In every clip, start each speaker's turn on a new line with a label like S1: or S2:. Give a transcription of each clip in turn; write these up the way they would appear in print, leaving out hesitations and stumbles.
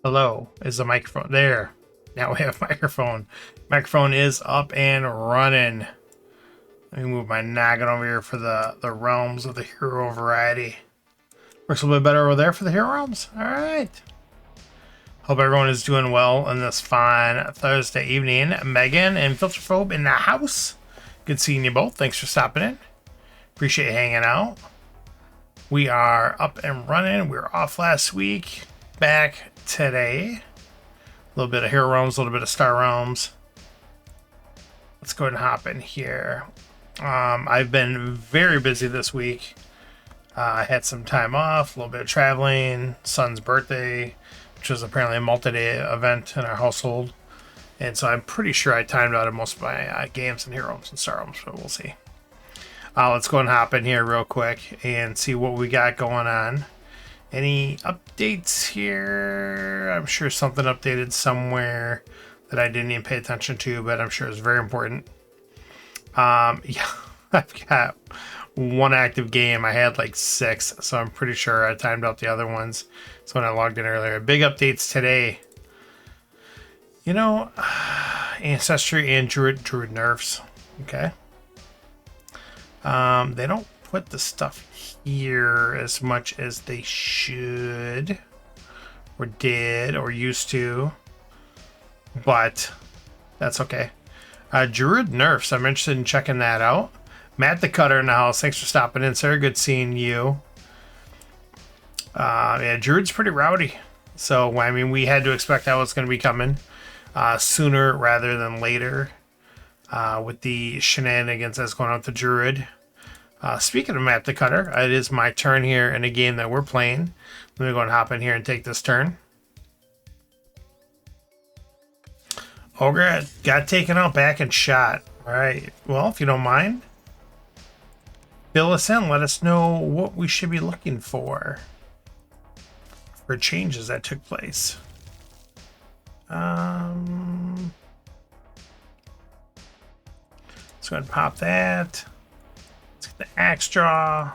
S1: Hello, is the microphone there? Now we have microphone. Microphone is up and running. Let me move my noggin over here for the realms of the hero variety. Works a little bit better over there for the hero realms. All right. Hope everyone is doing well on this fine Thursday evening. Megan and Filterphobe in the house. Good seeing you both. Thanks for stopping in. Appreciate you hanging out. We are up and running. We were off last week. Back today. A little bit of hero realms, a little bit of star realms. Let's go ahead and hop in here. I've been very busy this week. I had some time off, a little bit of traveling, son's birthday, which was apparently a multi-day event in our household. And so I'm pretty sure I timed out of most of my games and hero realms and star realms, but we'll see. Let's go and hop in here real quick and see what we got going on. Any updates here? I'm sure something updated somewhere that I didn't even pay attention to, but I'm sure it's very important. Yeah, I've got one active game. I had like 6, so I'm pretty sure I timed out the other ones. So when I logged in earlier, big updates today. You know, Ancestry and Druid nerfs. Okay. They don't put the stuff here as much as they should, or did, or used to, but that's okay. Druid nerfs. I'm interested in checking that out. Matt the Cutter in the house. Thanks for stopping in, sir. Good seeing you. Yeah, Druid's pretty rowdy. So, I mean, we had to expect that was going to be coming sooner rather than later with the shenanigans that's going on with the Druid. Speaking of Matt the Cutter, it is my turn here in a game that we're playing. Let me go and hop in here and take this turn. Ogre got taken out back and shot. All right. Well, if you don't mind, fill us in. Let us know what we should be looking for changes that took place. Let's go ahead and pop that. Let's get the axe draw.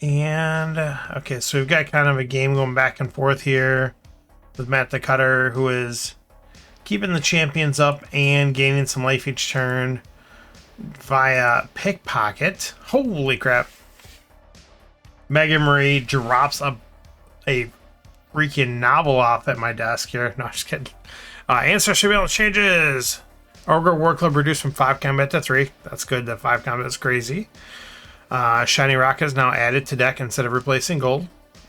S1: And, okay, so we've got kind of a game going back and forth here with Matt the Cutter, who is keeping the champions up and gaining some life each turn via pickpocket. Holy crap. Megan Marie drops a freaking novel off at my desk here. No, just kidding. Ancestry balance changes. Ogre War Club reduced from 5 combat to 3. That's good. That 5 combat is crazy. Shiny Rock is now added to deck instead of replacing gold.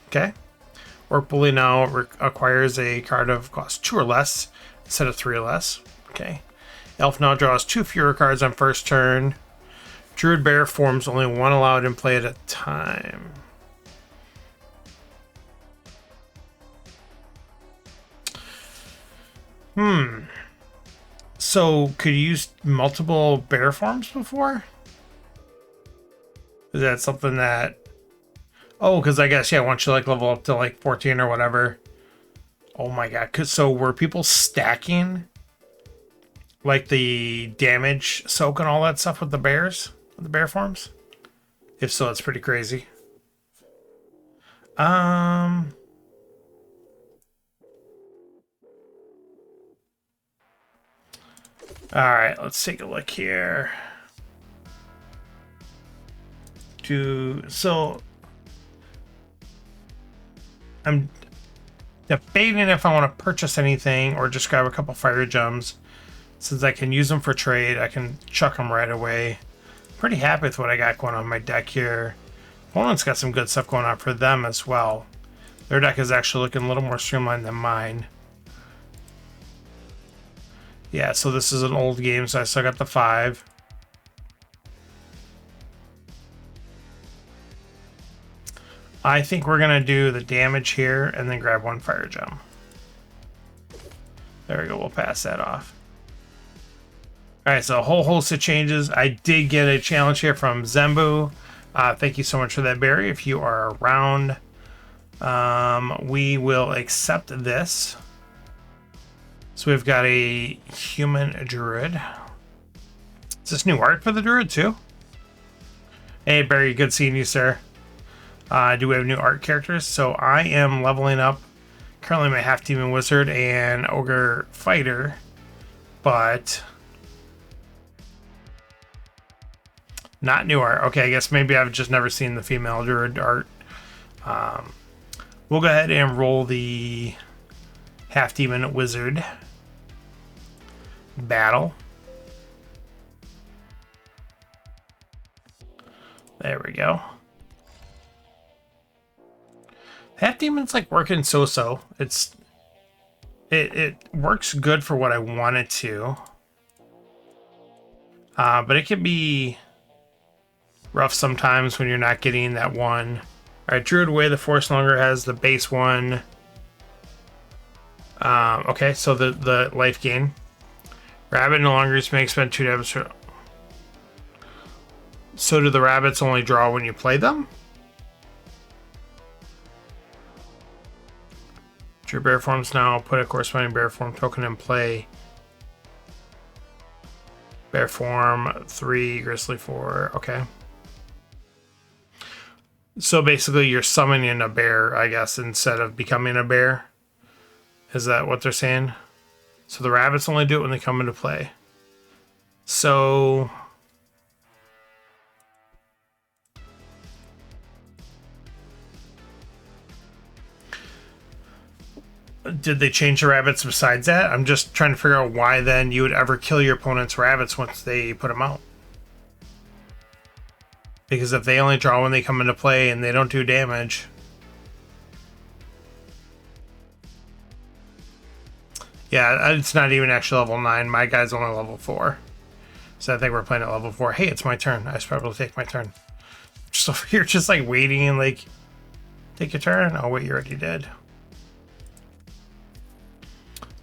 S1: Okay. Orc Bully now acquires a card of cost 2 or less instead of 3 or less. Okay. Elf now draws 2 fewer cards on first turn. Druid Bear forms only 1 allowed in play at a time. So, could you use multiple bear forms before? Is that something that... Oh, because I guess, yeah, once you like level up to like 14 or whatever. Oh my god. So, were people stacking like the damage soak and all that stuff with the bears? With the bear forms? If so, it's pretty crazy. Alright, let's take a look here. So I'm debating if I want to purchase anything or just grab a couple fire gems. Since I can use them for trade, I can chuck them right away. Pretty happy with what I got going on my deck here. Opponent's got some good stuff going on for them as well. Their deck is actually looking a little more streamlined than mine. Yeah, so this is an old game, so I still got the 5. I think we're going to do the damage here and then grab 1 fire gem. There we go, we'll pass that off. Alright, so a whole host of changes. I did get a challenge here from Zembu. Thank you so much for that, Barry. If you are around, we will accept this. So we've got a human druid. Is this new art for the druid too? Hey Barry, good seeing you, sir. Do we have new art characters? So I am leveling up currently my half demon wizard and ogre fighter, but not new art. Okay, I guess maybe I've just never seen the female druid art. We'll go ahead and roll the half demon wizard battle. There we go. Half demon's like working so-so. It works good for what I want it to. But it can be rough sometimes when you're not getting that one. Alright, Druid Away, the Force no longer has the base one. Okay, so the life gain. Rabbit no longer may expend 2 damage. So do the rabbits only draw when you play them? Your bear forms now. Put a corresponding bear form token in play. Bear form 3, grizzly 4. Okay. So basically you're summoning a bear, I guess, instead of becoming a bear. Is that what they're saying? So the rabbits only do it when they come into play. So did they change the rabbits besides that? I'm just trying to figure out why then you would ever kill your opponent's rabbits once they put them out. Because if they only draw when they come into play and they don't do damage. Yeah, it's not even actually level 9. My guy's only level 4. So I think we're playing at level 4. Hey, it's my turn. I should probably take my turn. Just over here, just like waiting and like, take your turn. Oh, wait, you already did.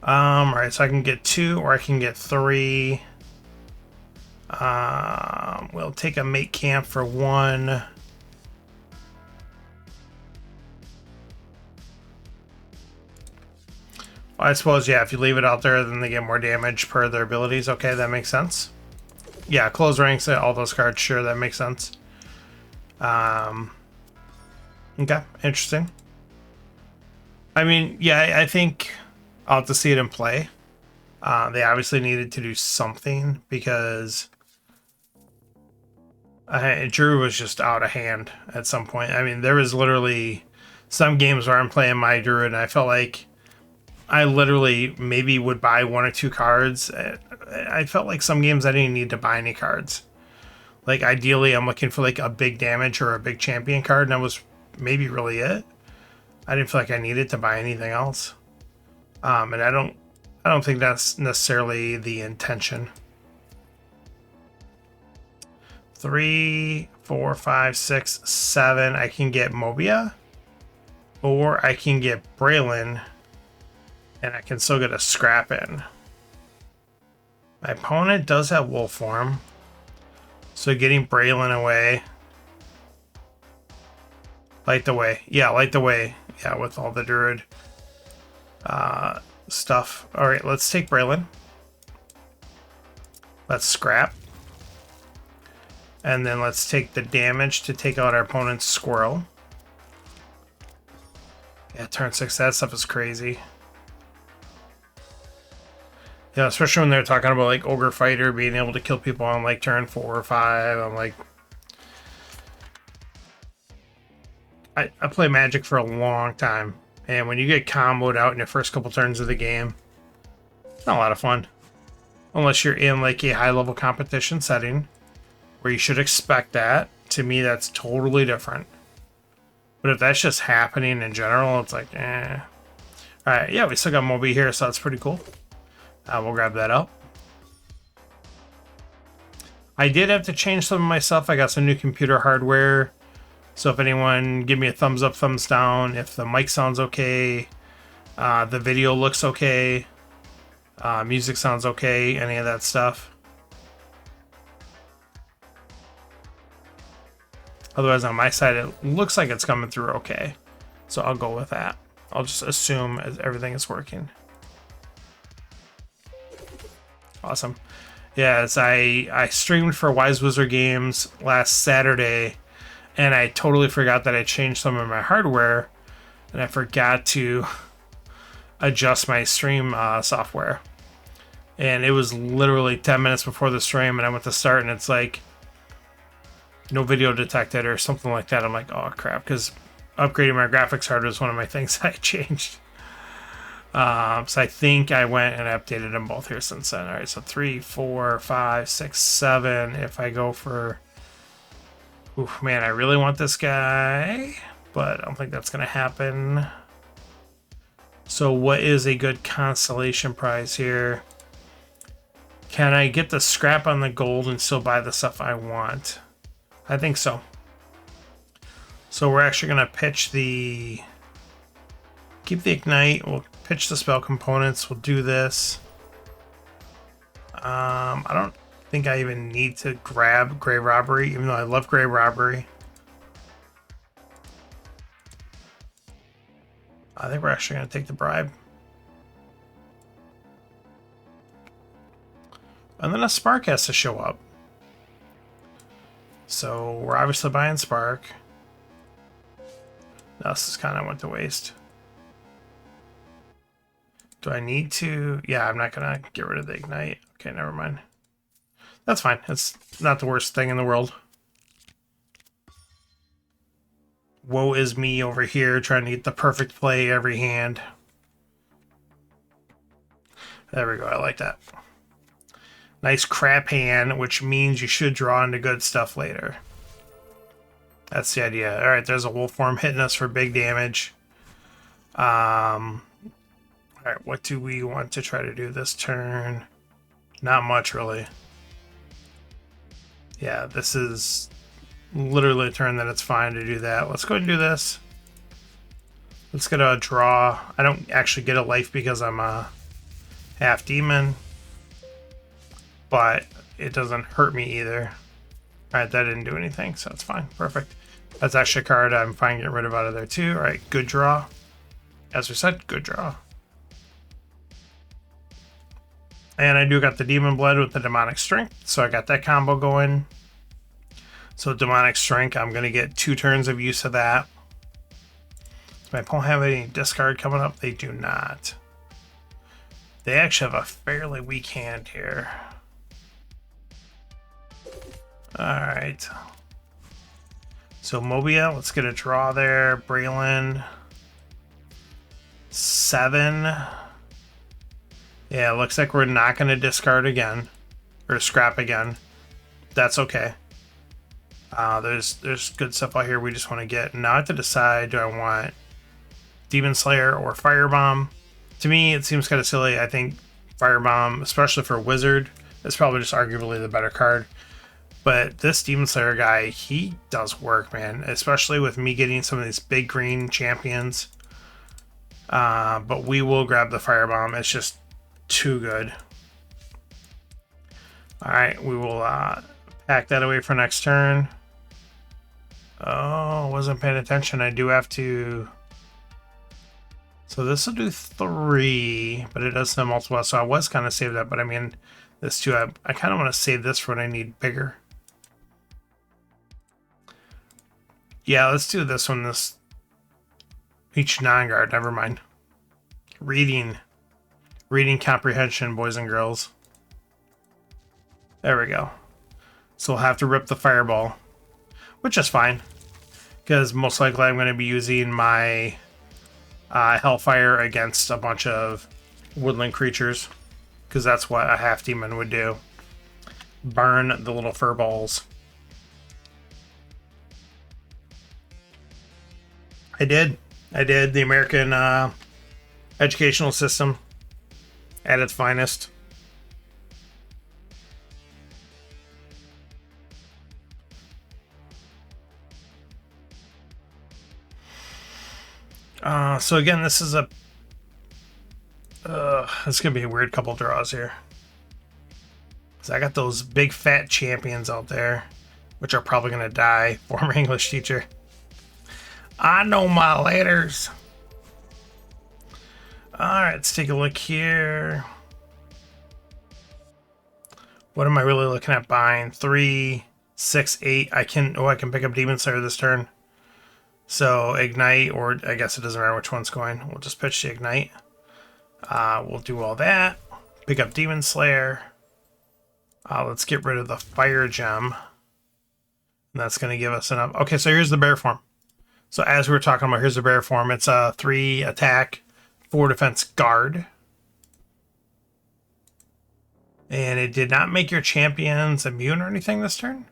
S1: Alright, so I can get 2 or I can get 3. We'll take a mate camp for 1. I suppose, yeah, if you leave it out there, then they get more damage per their abilities. Okay, that makes sense. Yeah, close ranks, all those cards, sure, that makes sense. Okay, interesting. I mean, yeah, I think I'll have to see it in play. They obviously needed to do something because Drew was just out of hand at some point. I mean, there was literally some games where I'm playing my Druid and I felt like I literally maybe would buy 1 or 2 cards. I felt like some games I didn't need to buy any cards. Like ideally I'm looking for like a big damage or a big champion card, and that was maybe really it. I didn't feel like I needed to buy anything else. And I don't think that's necessarily the intention. 3, 4, 5, 6, 7. I can get Mobia, or I can get Braylon, and I can still get a scrap in. My opponent does have wolf form, so getting Braylon away. Light the way. Yeah, light the way. Yeah, with all the druid stuff. Alright, let's take Braylon. Let's scrap. And then let's take the damage to take out our opponent's squirrel. Yeah, turn 6, that stuff is crazy. Yeah, especially when they're talking about like Ogre Fighter being able to kill people on like turn 4 or 5. I'm like, I play Magic for a long time, and when you get comboed out in your first couple turns of the game, it's not a lot of fun. Unless you're in like a high level competition setting, where you should expect that. To me, that's totally different. But if that's just happening in general, it's like, eh. Alright, yeah, we still got Moby here, so that's pretty cool. We'll grab that up. I did have to change some of my stuff. I got some new computer hardware. So if anyone, give me a thumbs up, thumbs down. If the mic sounds okay, the video looks okay, music sounds okay, any of that stuff. Otherwise, on my side, it looks like it's coming through okay. So I'll go with that. I'll just assume everything is working. Awesome. Yes, I streamed for Wise Wizard Games last Saturday. And I totally forgot that I changed some of my hardware, and I forgot to adjust my stream software. And it was literally 10 minutes before the stream, and I went to start, and it's like no video detected or something like that. I'm like, oh crap, because upgrading my graphics card was one of my things I changed. So I think I went and updated them both here since then. All right, so 3, 4, 5, 6, 7. If I go for, oof, man, I really want this guy, but I don't think that's gonna happen. So what is a good constellation prize here? Can I get the scrap on the gold and still buy the stuff I want? I think so. So we're actually gonna pitch the, keep the ignite. We'll pitch the spell components. We'll do this. I don't think I even need to grab Grave Robbery, even though I love Grave Robbery. I think we're actually going to take the bribe. And then a Spark has to show up. So we're obviously buying Spark. This is kind of went to waste. Do I need to? Yeah, I'm not going to get rid of the ignite. Okay, never mind. That's fine. It's not the worst thing in the world. Woe is me over here trying to get the perfect play every hand. There we go. I like that. Nice crap hand, which means you should draw into good stuff later. That's the idea. All right, there's a wolf form hitting us for big damage. All right, what do we want to try to do this turn? Not much, really. Yeah, this is literally a turn that it's fine to do that. Let's go ahead and do this. Let's get a draw. I don't actually get a life because I'm a half demon, but it doesn't hurt me either. All right, that didn't do anything, so it's fine. Perfect. That's actually a card I'm fine getting rid of out of there too. All right, good draw. As we said, good draw. And I do got the Demon Blood with the Demonic Strength, so I got that combo going. So Demonic Strength, I'm going to get 2 turns of use of that. Does my opponent have any discard coming up? They do not. They actually have a fairly weak hand here. Alright. So Mobia, let's get a draw there. Braylon. 7. Yeah, it looks like we're not going to discard again. Or scrap again. That's okay. There's good stuff out here we just want to get. Now I have to decide, do I want Demon Slayer or Firebomb? To me, it seems kind of silly. I think Firebomb, especially for Wizard, is probably just arguably the better card. But this Demon Slayer guy, he does work, man. Especially with me getting some of these big green champions. But we will grab the Firebomb. It's just too good. Alright, we will pack that away for next turn. Oh, wasn't paying attention. I do have to... So this will do 3, but it doesn't have multiple, so I was kind of save that, but I mean, this too, I kind of want to save this for when I need bigger. Yeah, let's do this one, this each non-guard, never mind. Reading comprehension, boys and girls. There we go. So we'll have to rip the fireball, which is fine, because most likely I'm going to be using my Hellfire against a bunch of woodland creatures, because that's what a half demon would do. Burn the little fur balls. I did the American educational system at its finest. So again, this is a it's gonna be a weird couple draws here. So I got those big fat champions out there, which are probably gonna die. Former English teacher. I know my letters. Alright, let's take a look here. What am I really looking at buying? 3, 6, 8. I can pick up Demon Slayer this turn. So Ignite, or I guess it doesn't matter which one's going. We'll just pitch the Ignite. We'll do all that. Pick up Demon Slayer. Let's get rid of the Fire Gem. And that's going to give us enough. Okay, so here's the bear form. So as we were talking about, here's the bear form. It's a 3 attack, 4 defense guard. And it did not make your champions immune or anything this turn.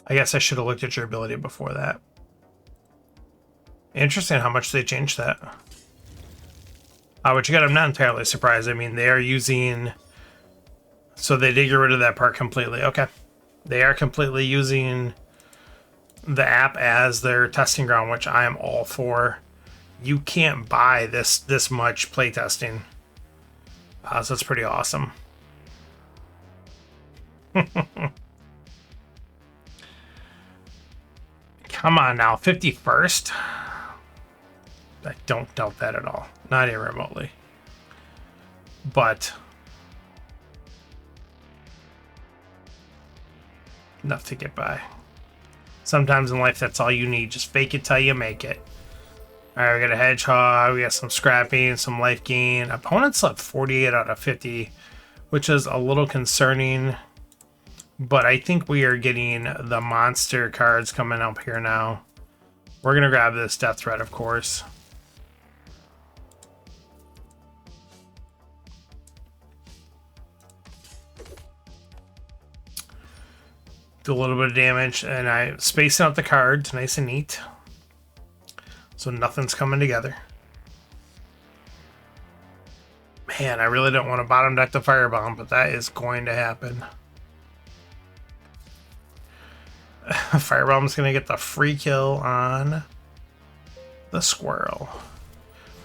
S1: I guess I should have looked at your ability before that. Interesting how much they changed that. But you got, I'm not entirely surprised. I mean, they are using... So they did get rid of that part completely. Okay. They are completely using the app as their testing ground, which I am all for. You can't buy this much playtesting. So it's pretty awesome. Come on now, 51st? I don't doubt that at all. Not even remotely. But enough to get by. Sometimes in life, that's all you need. Just fake it till you make it. Alright, we got a Hedgehog, we got some scrapping, some life gain. Opponents left 48 out of 50, which is a little concerning. But I think we are getting the monster cards coming up here now. We're going to grab this Death Threat, of course. Do a little bit of damage, and I spacing out the cards nice and neat. So nothing's coming together. Man, I really don't want to bottom deck the Firebomb, but that is going to happen. Firebomb's going to get the free kill on the squirrel.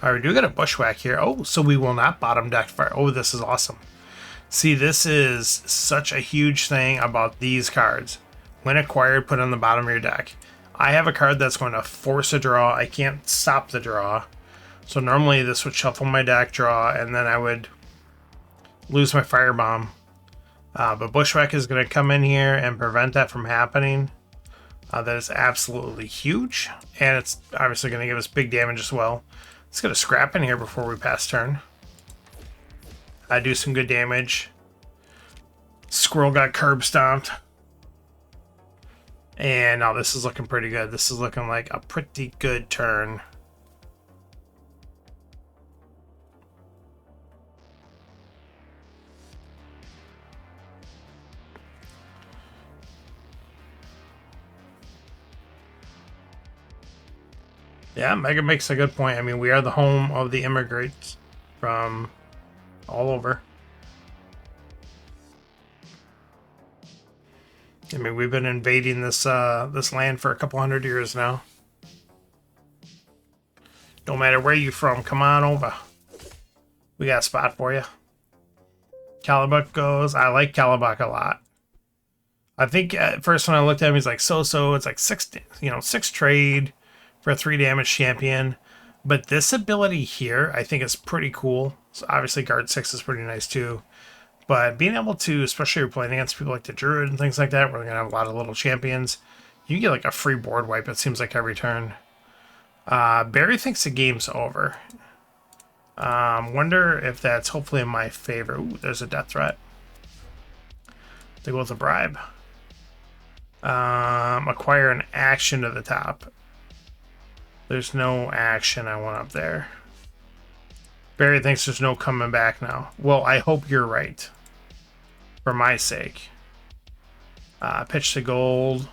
S1: Alright, we do get a Bushwhack here. Oh, so we will not bottom deck fire. Oh, this is awesome. See, this is such a huge thing about these cards. When acquired, put on the bottom of your deck. I have a card that's going to force a draw. I can't stop the draw. So normally this would shuffle my deck, draw, and then I would lose my Firebomb. But Bushwhack is going to come in here and prevent that from happening. That is absolutely huge. And it's obviously going to give us big damage as well. Let's get a scrap in here before we pass turn. I do some good damage. Squirrel got curb stomped. And now this is looking pretty good. This is looking like a pretty good turn. Yeah, Mega makes a good point. I mean, we are the home of the immigrants from all over. I mean, we've been invading this this land for a couple hundred years now. No matter where you're from, come on over. We got a spot for you. Calibuck goes. I like Calibuck a lot. I think at first when I looked at him, he's like so-so. It's like 6 trade for a 3 damage champion. But this ability here, I think is pretty cool. So obviously guard 6 is pretty nice too. But being able to, especially if you're playing against people like the Druid and things like that, where we're going to have a lot of little champions, you get like a free board wipe, it seems like, every turn. Barry thinks the game's over. Wonder if that's hopefully in my favor. Ooh, there's a Death Threat. They go with a bribe. Acquire an action to the top. There's no action I want up there. Barry thinks there's no coming back now. Well, I hope you're right. For my sake. Pitch to gold.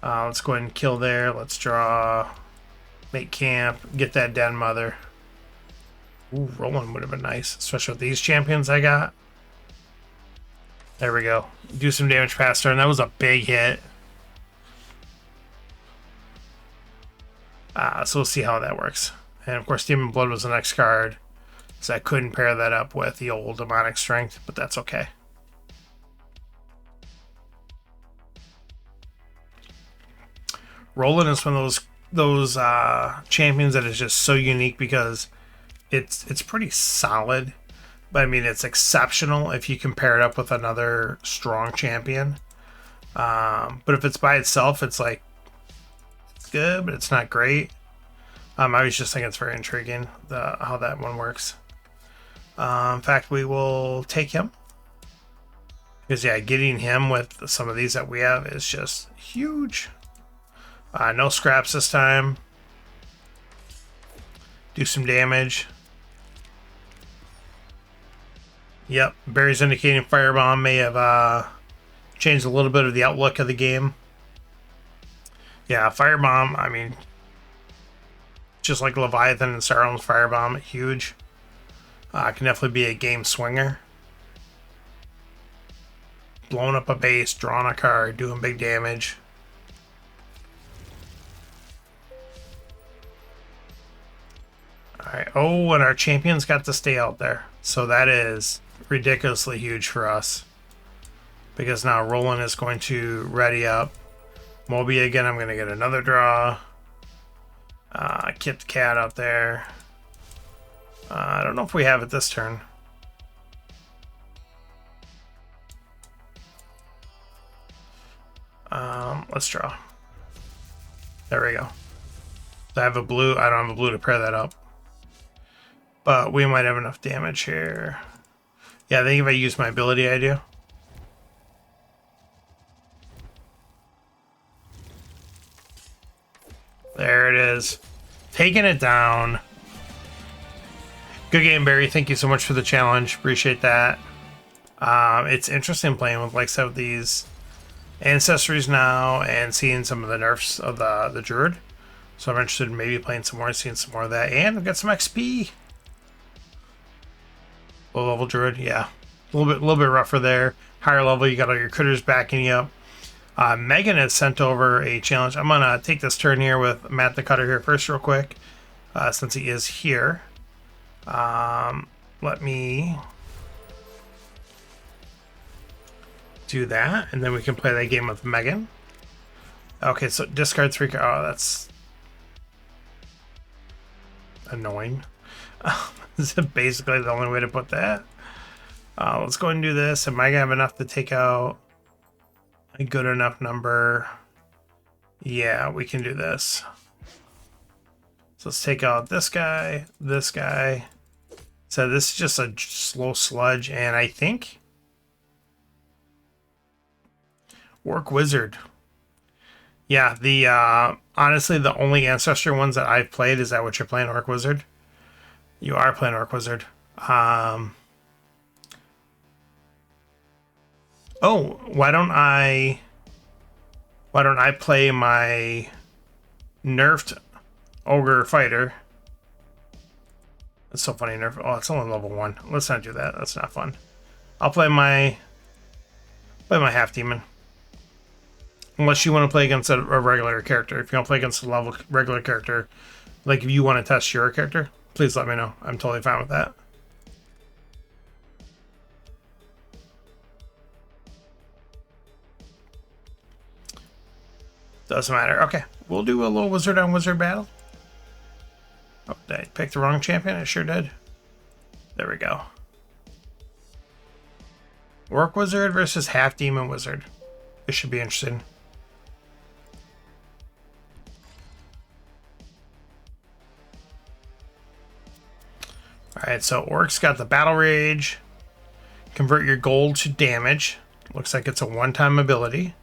S1: Let's go ahead and kill there. Let's draw. Make camp. Get that Den Mother. Ooh, rolling would have been nice. Especially with these champions I got. There we go. Do some damage past turn. That was a big hit. So we'll see how that works. And of course, Demon Blood was the next card. So I couldn't pair that up with the old Demonic Strength, but that's okay. Roland is one of those champions that is just so unique because it's pretty solid, But I mean, it's exceptional if you compare it up with another strong champion. But if it's by itself, it's like, it's good, but it's not great. I was just thinking it's very intriguing, how that one works. In fact, we will take him. Because, yeah, getting him with some of these that we have is just huge. No scraps this time. Do some damage. Yep, Barry's indicating Firebomb may have changed a little bit of the outlook of the game. Yeah, Firebomb, I mean, just like Leviathan and Sauron's Firebomb, huge. Can definitely be a game swinger. Blowing up a base, drawing a card, doing big damage. Alright, oh, and our champions got to stay out there. So that is ridiculously huge for us. Because now Roland is going to ready up. Moby again, I'm going to get another draw. Kit the cat out there. I don't know if we have it this turn. Let's draw. There we go. I have a blue. I don't have a blue to pair that up. But we might have enough damage here. Yeah, I think if I use my ability, I do. There it is. Taking it down. Good game, Barry. Thank you so much for the challenge. Appreciate that. It's interesting playing with, like, some of these ancestries now and seeing some of the nerfs of the druid. So I'm interested in maybe playing some more, seeing some more of that, and I've got some XP. Low level druid, yeah, a little bit rougher there. Higher level, you got all your critters backing you up. Megan has sent over a challenge. I'm gonna take this turn here with Matt the Cutter here first, real quick, since he is here. Let me do that, and then we can play that game with Megan. Okay, so discard 3 cards. Oh, that's annoying. This is basically the only way to put that. Let's go ahead and do this. Am I gonna have enough to take out a good enough number? Yeah, we can do this. So let's take out this guy, this guy. So this is just a slow sludge, and I think Orc Wizard. Yeah, the honestly, the only Ancestor ones that I've played, is that what you're playing, Orc Wizard? You are playing Orc Wizard. Oh, why don't I play my nerfed Ogre Fighter? That's so funny, nerf. Oh, it's only level 1. Let's not do that. That's not fun. I'll play my half demon. Unless you want to play against a regular character. If you don't play against a regular character, like if you want to test your character, please let me know. I'm totally fine with that. Doesn't matter. Okay, we'll do a little wizard on wizard battle. Oh, did I pick the wrong champion? I sure did. There we go. Orc Wizard versus Half Demon Wizard. This should be interesting. Alright, so Orc's got the Battle Rage. Convert your gold to damage. Looks like it's a one-time ability.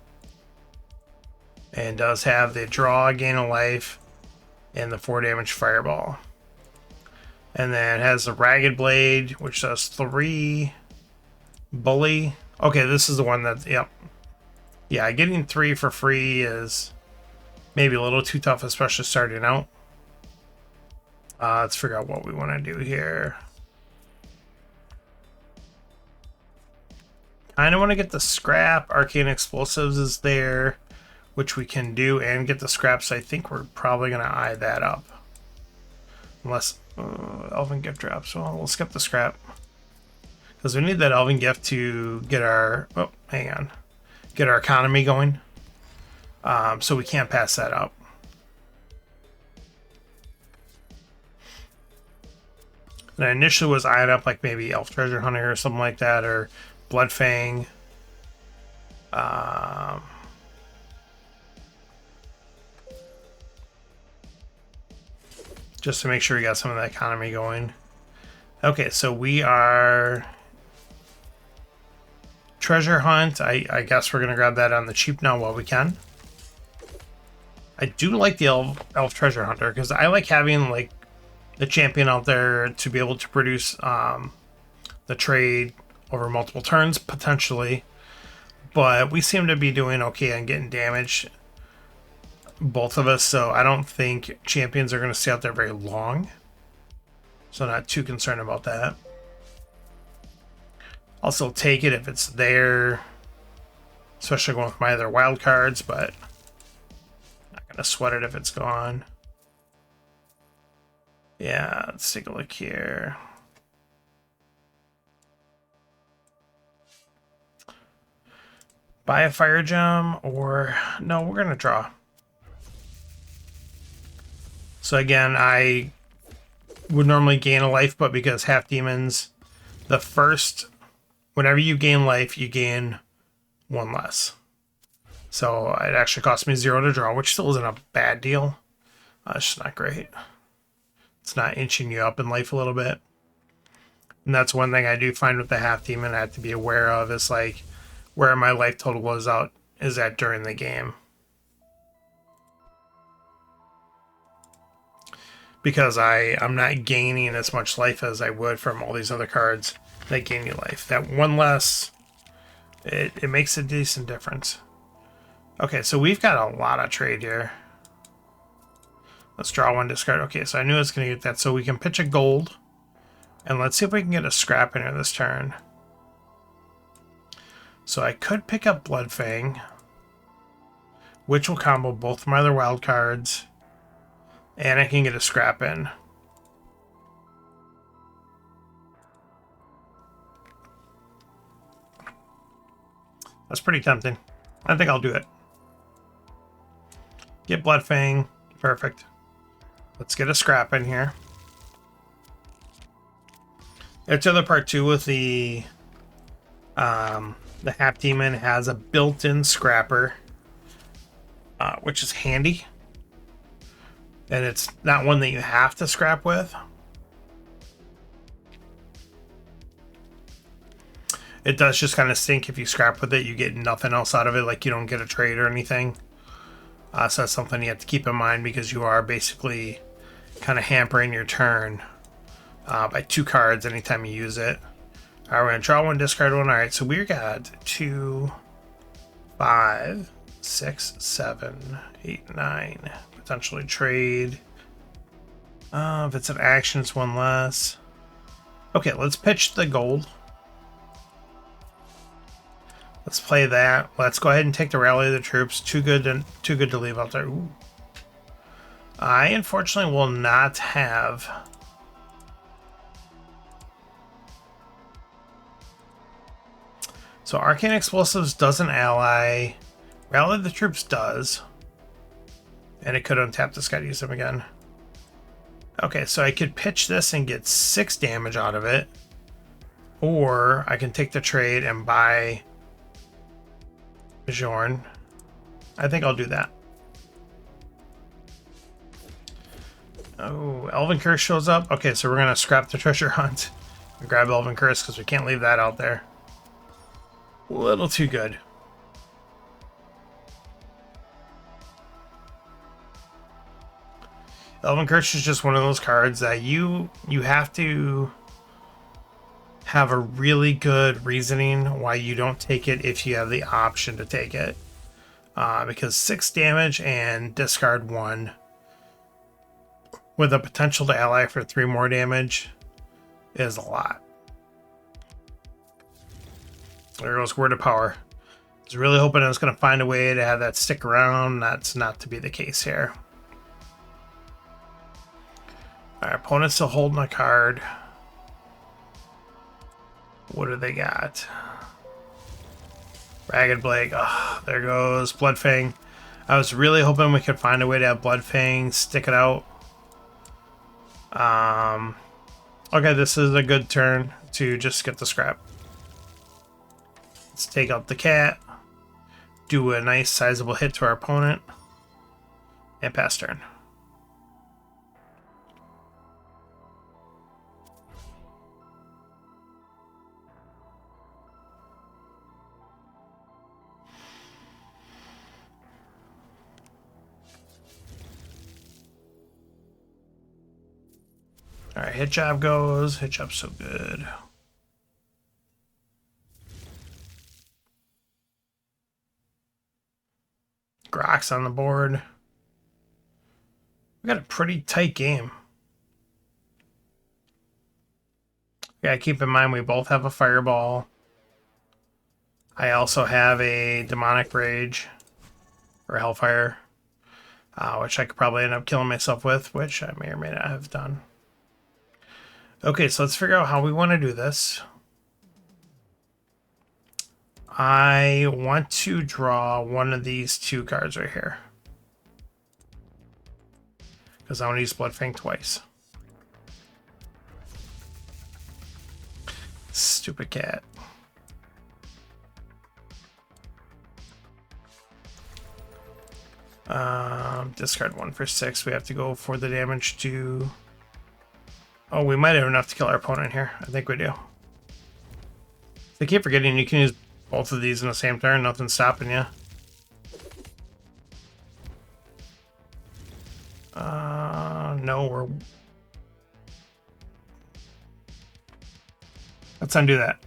S1: And does have the draw, gain a life, and the 4 damage fireball. And then it has the Ragged Blade, which does 3. Bully. Okay, this is the one that, yep. Yeah, getting 3 for free is maybe a little too tough, especially starting out. Let's figure out what we want to do here. I don't want to get the scrap. Arcane Explosives is there, which we can do, and get the scraps. I think we're probably going to eye that up. Unless Elven Gift drops. Well, we'll skip the scrap. Because we need that Elven Gift to get our... Oh, hang on. Get our economy going. So we can't pass that up. And I initially was eyeing up like maybe Elf Treasure Hunter or something like that, or Bloodfang. Just to make sure we got some of that economy going. Okay, so we are treasure hunt. I guess we're gonna grab that on the cheap now while we can. I do like the elf treasure hunter because I like having like the champion out there to be able to produce the trade over multiple turns potentially, but we seem to be doing okay on getting damage, both of us, so I don't think champions are going to stay out there very long, so not too concerned about that. Also take it if it's there, especially going with my other wild cards, but not going to sweat it if it's gone. Yeah, let's take a look here. Buy a fire gem, or no, we're going to draw. So again, I would normally gain a life, but because half demons, whenever you gain life, you gain one less. So it actually cost me 0 to draw, which still isn't a bad deal. It's just not great. It's not inching you up in life a little bit. And that's one thing I do find with the half demon I have to be aware of, is like where my life total is at during the game. Because I'm not gaining as much life as I would from all these other cards that gain you life. That one less, it makes a decent difference. Okay, so we've got a lot of trade here. Let's draw one, discard. Okay, so I knew I was going to get that. So we can pitch a gold. And let's see if we can get a scrap in here this turn. So I could pick up Bloodfang, which will combo both of my other wild cards. And I can get a scrap in. That's pretty tempting. I think I'll do it. Get Bloodfang. Perfect. Let's get a scrap in here. It's the other part too with the half demon has a built-in scrapper, which is handy. And it's not one that you have to scrap with. It does just kind of stink if you scrap with it. You get nothing else out of it, like you don't get a trade or anything. So that's something you have to keep in mind, because you are basically kind of hampering your turn by 2 cards anytime you use it. All right, we're going to draw one, discard one. All right, so we got 2, 5, 6, 7, 8, 9. Potentially trade. If it's an action, it's one less. Okay, let's pitch the gold. Let's play that. Let's go ahead and take the rally of the troops. Too good to leave out there. Ooh. I unfortunately will not have. So Arcane Explosives doesn't ally. Rally of the Troops does. And it could untap this guy to use him again. Okay, so I could pitch this and get 6 damage out of it. Or I can take the trade and buy Bjorn. I think I'll do that. Oh, Elven Curse shows up. Okay, so we're going to scrap the treasure hunt and grab Elven Curse because we can't leave that out there. A little too good. Elven Curse is just one of those cards that you have to have a really good reasoning why you don't take it if you have the option to take it. Because 6 damage and discard 1 with a potential to ally for 3 more damage is a lot. There goes Word of Power. I was really hoping I was going to find a way to have that stick around. That's not to be the case here. Our opponent's still holding a card. What do they got? Ragged Blade. Oh, there goes Bloodfang. I was really hoping we could find a way to have Bloodfang stick it out. Okay, this is a good turn to just get the scrap. Let's take out the cat, do a nice sizable hit to our opponent, and pass turn. Alright, hit job goes. Hit job's so good. Grok's on the board. We got a pretty tight game. Yeah, keep in mind we both have a fireball. I also have a demonic rage or hellfire, which I could probably end up killing myself with, which I may or may not have done. Okay, so let's figure out how we want to do this. I want to draw one of these two cards right here, because I want to use Bloodfang twice. Stupid cat. Discard 1 for 6. We have to go for the damage to... Oh, we might have enough to kill our opponent here. I think we do. I keep forgetting you can use both of these in the same turn. Nothing's stopping you. No, we're... Let's undo that.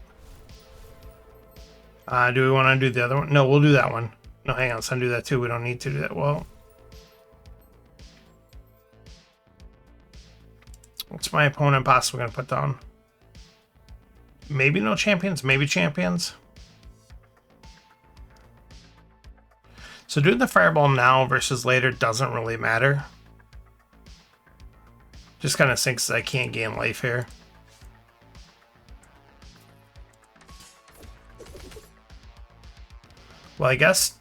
S1: Do we want to undo the other one? No, we'll do that one. No, hang on. Let's undo that too. We don't need to do that. Well... What's my opponent possibly going to put down? Maybe no champions, maybe champions. So doing the fireball now versus later doesn't really matter. Just kind of sinks I can't gain life here. Well, I guess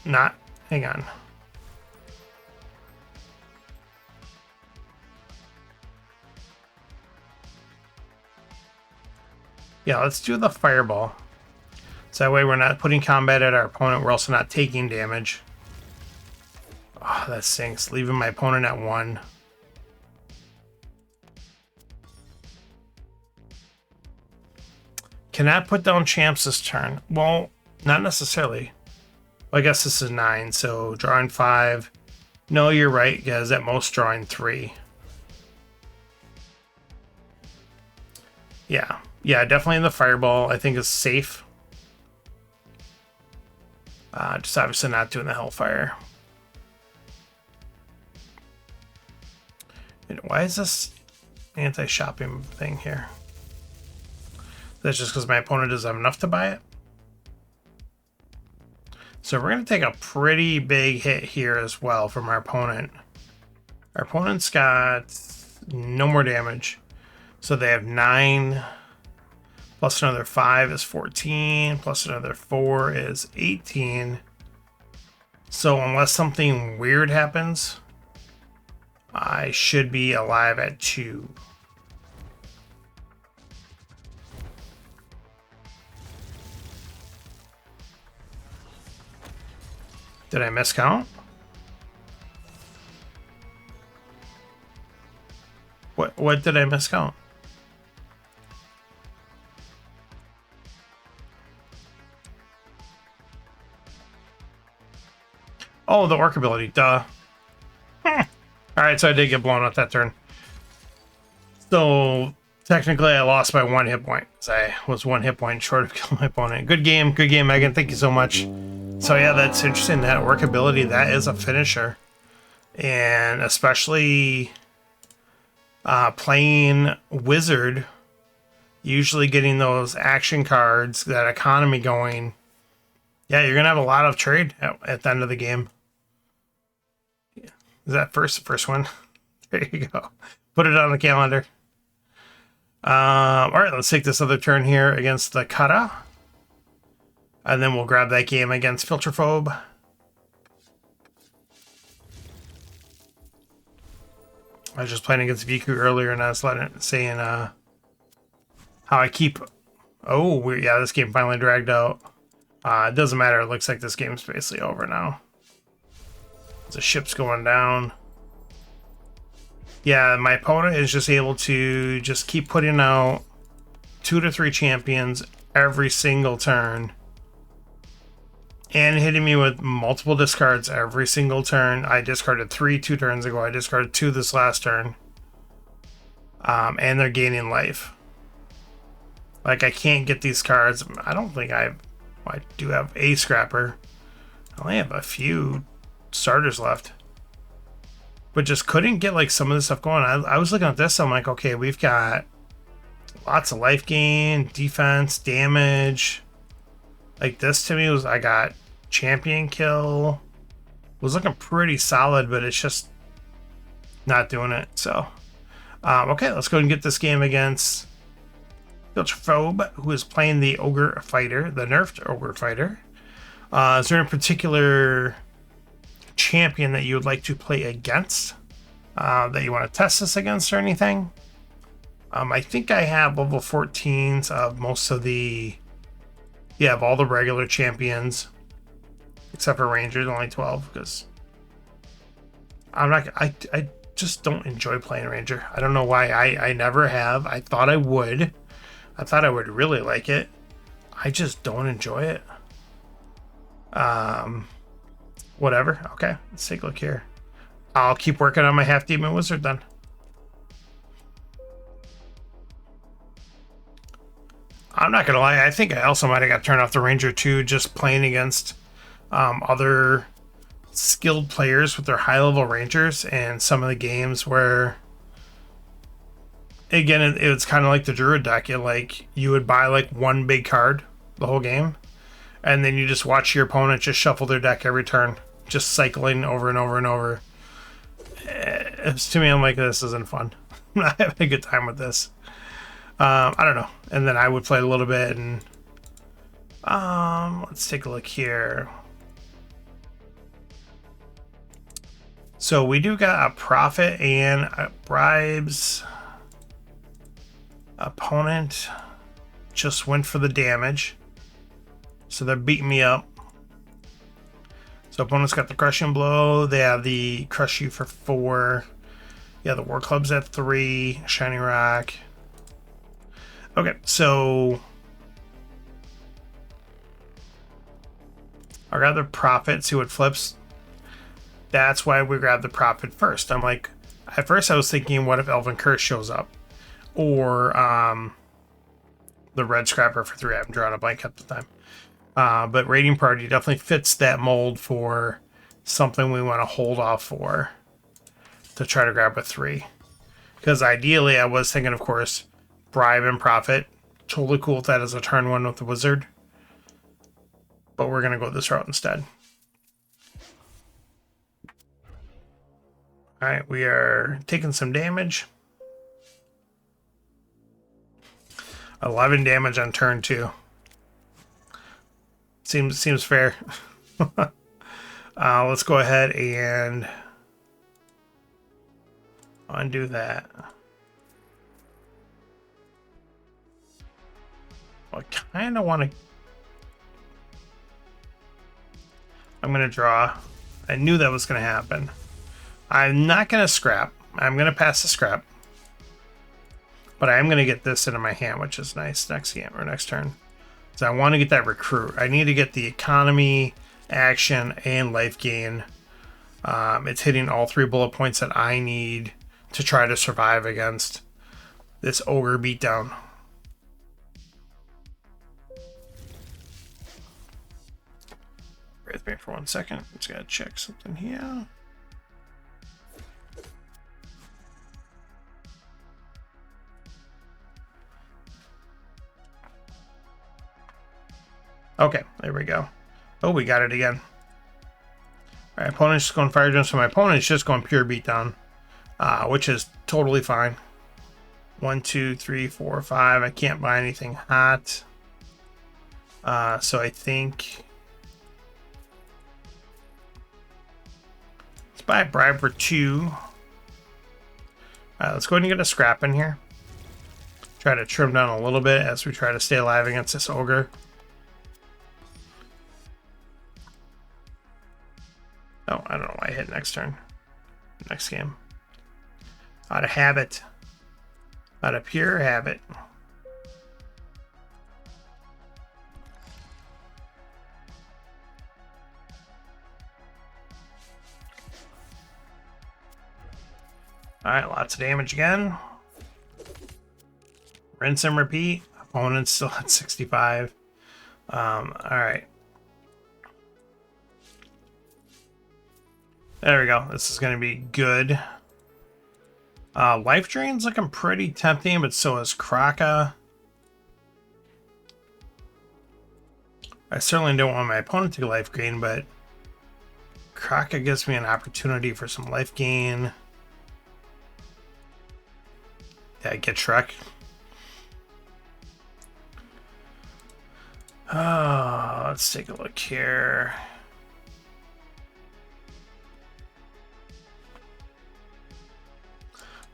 S1: not. Hang on. Yeah, let's do the fireball. So that way we're not putting combat at our opponent. We're also not taking damage. Oh, that stinks. Leaving my opponent at 1. Cannot put down champs this turn. Well, not necessarily. Well, I guess this is 9, so drawing 5. No, you're right, guys. At most drawing 3. Yeah. Yeah, definitely the fireball I think is safe. Just obviously not doing the hellfire. Why is this anti-shopping thing here? That's just because my opponent doesn't have enough to buy it. So we're going to take a pretty big hit here as well from our opponent. Our opponent's got no more damage. So they have 9... Plus another 5 is 14. Plus another 4 is 18. So unless something weird happens, I should be alive at 2. Did I miscount? What did I miscount? Oh, the orc ability, duh. Alright, so I did get blown up that turn. So, technically I lost by 1 hit point, because I was 1 hit point short of killing my opponent. Good game, Megan. Thank you so much. So yeah, that's interesting. That orc ability, that is a finisher. And especially playing Wizard, usually getting those action cards, that economy going. Yeah, you're going to have a lot of trade at the end of the game. Is that first one? There you go. Put it on the calendar. All right, let's take this other turn here against the Kata. And then we'll grab that game against Filterphobe. I was just playing against Viku earlier, and I was saying how I keep. Oh, yeah, this game finally dragged out. It doesn't matter. It looks like this game's basically over now. The ship's going down. Yeah, my opponent is just able to just keep putting out 2 to 3 champions every single turn. And hitting me with multiple discards every single turn. I discarded 3 2 turns ago. I discarded 2 this last turn. And they're gaining life. Like, I can't get these cards. I don't think I do have a scrapper. I only have a few starters left. But just couldn't get like some of this stuff going. I was looking at this. I'm like, okay, we've got lots of life gain, defense, damage. Like this to me was, I got champion kill. It was looking pretty solid, but it's just not doing it. So, okay, let's go and get this game against Phobe, who is playing the Ogre Fighter, the nerfed Ogre Fighter. Is there a particular champion that you would like to play against? That you want to test this against or anything? I think I have level 14s of most of the... Yeah, of all the regular champions. Except for Rangers, only 12, because... I'm not... I just don't enjoy playing Ranger. I don't know why. I never have. I thought I would. I thought I would really like it. I just don't enjoy it. Whatever. Okay, let's take a look here. I'll keep working on my half demon wizard then. I'm not gonna lie, I think I also might have got turned off the Ranger too, just playing against other skilled players with their high level Rangers, and some of the games where, again, it's kind of like the Druid deck. Like, you would buy like one big card the whole game, and then you just watch your opponent just shuffle their deck every turn, just cycling over and over and over. To me, I'm like, this isn't fun. I'm not having a good time with this. I don't know. And then I would play a little bit, and let's take a look here. So we do got a profit and a bribes. Opponent just went for the damage, so they're beating me up. So opponent's got the crushing blow. They have the crush you for 4. Yeah, the war club's at 3. Shining rock. Okay, so I'll grab the profit, see what flips. That's why we grabbed the profit first. I'm like, at first I was thinking, what if Elven Curse shows up? Or the red scrapper for 3. I'm drawing a blank at the time. But Raiding Party definitely fits that mold for something we want to hold off for, to try to grab a 3. Because ideally, I was thinking, of course, bribe and profit. Totally cool with that as a turn 1 with the wizard. But we're going to go this route instead. Alright, we are taking some damage. 11 damage on turn 2. Seems fair. Let's go ahead and undo that. I kind of want to... I'm going to draw. I knew that was going to happen. I'm not going to scrap. I'm going to pass the scrap. But I am going to get this into my hand, which is nice next game or next turn. So I want to get that recruit. I need to get the economy, action, and life gain. It's hitting all 3 bullet points that I need to try to survive against this ogre beatdown. Bear with me for 1 second. Just gotta check something here. Okay, there we go. Oh, we got it again. All right, opponent's just going fire drones, so my opponent's just going pure beatdown, which is totally fine. 1, 2, 3, 4, 5. I can't buy anything hot. So I think let's buy a bribe for 2. Alright, let's go ahead and get a scrap in here. Try to trim down a little bit as we try to stay alive against this ogre. Oh, I don't know why I hit next turn. Next game. Out of habit. Out of pure habit. Alright, lots of damage again. Rinse and repeat. Opponent's still at 65. Alright. There we go. This is going to be good. Life Drain's looking pretty tempting, but so is Kraka. I certainly don't want my opponent to life gain, but Kraka gives me an opportunity for some life gain. Yeah, get Shrek. Oh, let's take a look here.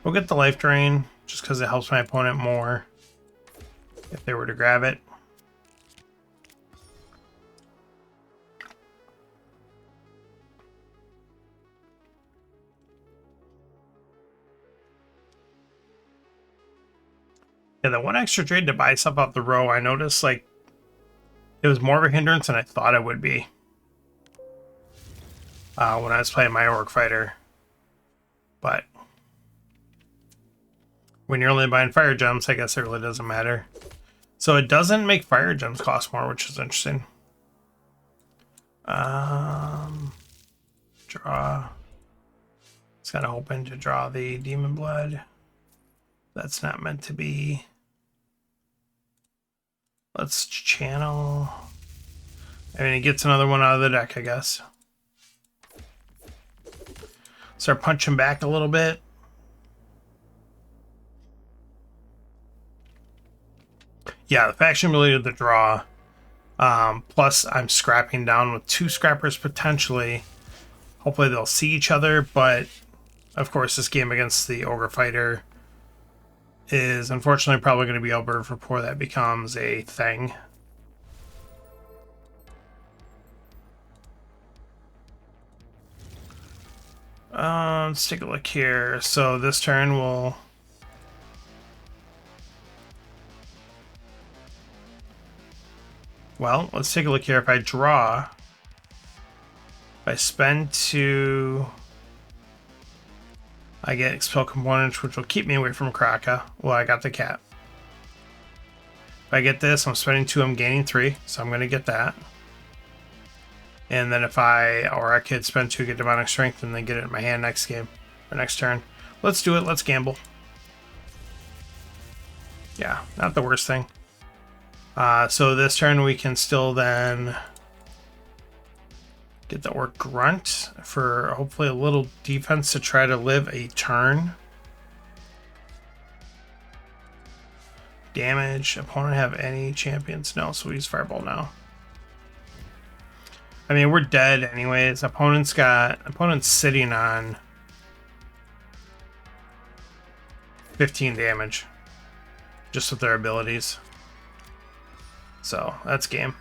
S1: We'll get the life drain just because it helps my opponent more if they were to grab it. Yeah, the one extra trade to buy stuff off the row, I noticed like it was more of a hindrance than I thought it would be when I was playing my Orc Fighter. But when you're only buying fire gems, I guess it really doesn't matter. So it doesn't make fire gems cost more, which is interesting. Draw. It's kind of hoping to draw the Demon Blood. That's not meant to be. Let's channel. I mean, it gets another one out of the deck, I guess. Start punching back a little bit. Yeah, the faction ability to the draw. Plus, I'm scrapping down with 2 scrappers potentially. Hopefully, they'll see each other. But of course, this game against the Ogre Fighter is unfortunately probably going to be over before that becomes a thing. Let's take a look here. So this turn will. Well, let's take a look here. If I draw, if I spend 2, I get expel components, which will keep me away from Kraka. Well, I got the cat. If I get this, I'm spending 2, I'm gaining 3, so I'm going to get that. And then if I could spend 2, get Demonic Strength, and then get it in my hand next game, or next turn. Let's do it, let's gamble. Yeah, not the worst thing. So this turn we can still then get the Orc Grunt for hopefully a little defense to try to live a turn. Damage. Opponent have any champions? No, so we use Fireball now. I mean, we're dead anyways. Opponent's sitting on 15 damage just with their abilities. So that's game.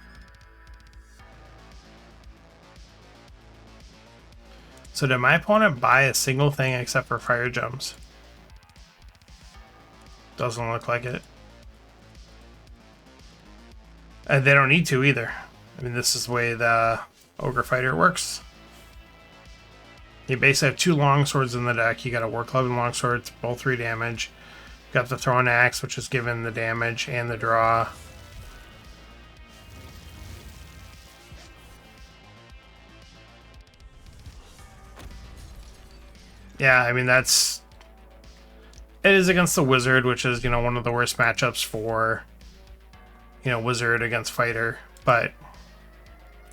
S1: So did my opponent buy a single thing except for fire gems? Doesn't look like it. And they don't need to either. I mean, this is the way the Ogre Fighter works. You basically have 2 long swords in the deck. You got a War Club and long swords, both 3 damage. You got the Thrown Axe, which is given the damage and the draw. Yeah, I mean, it is against the Wizard, which is, one of the worst matchups for, Wizard against Fighter, but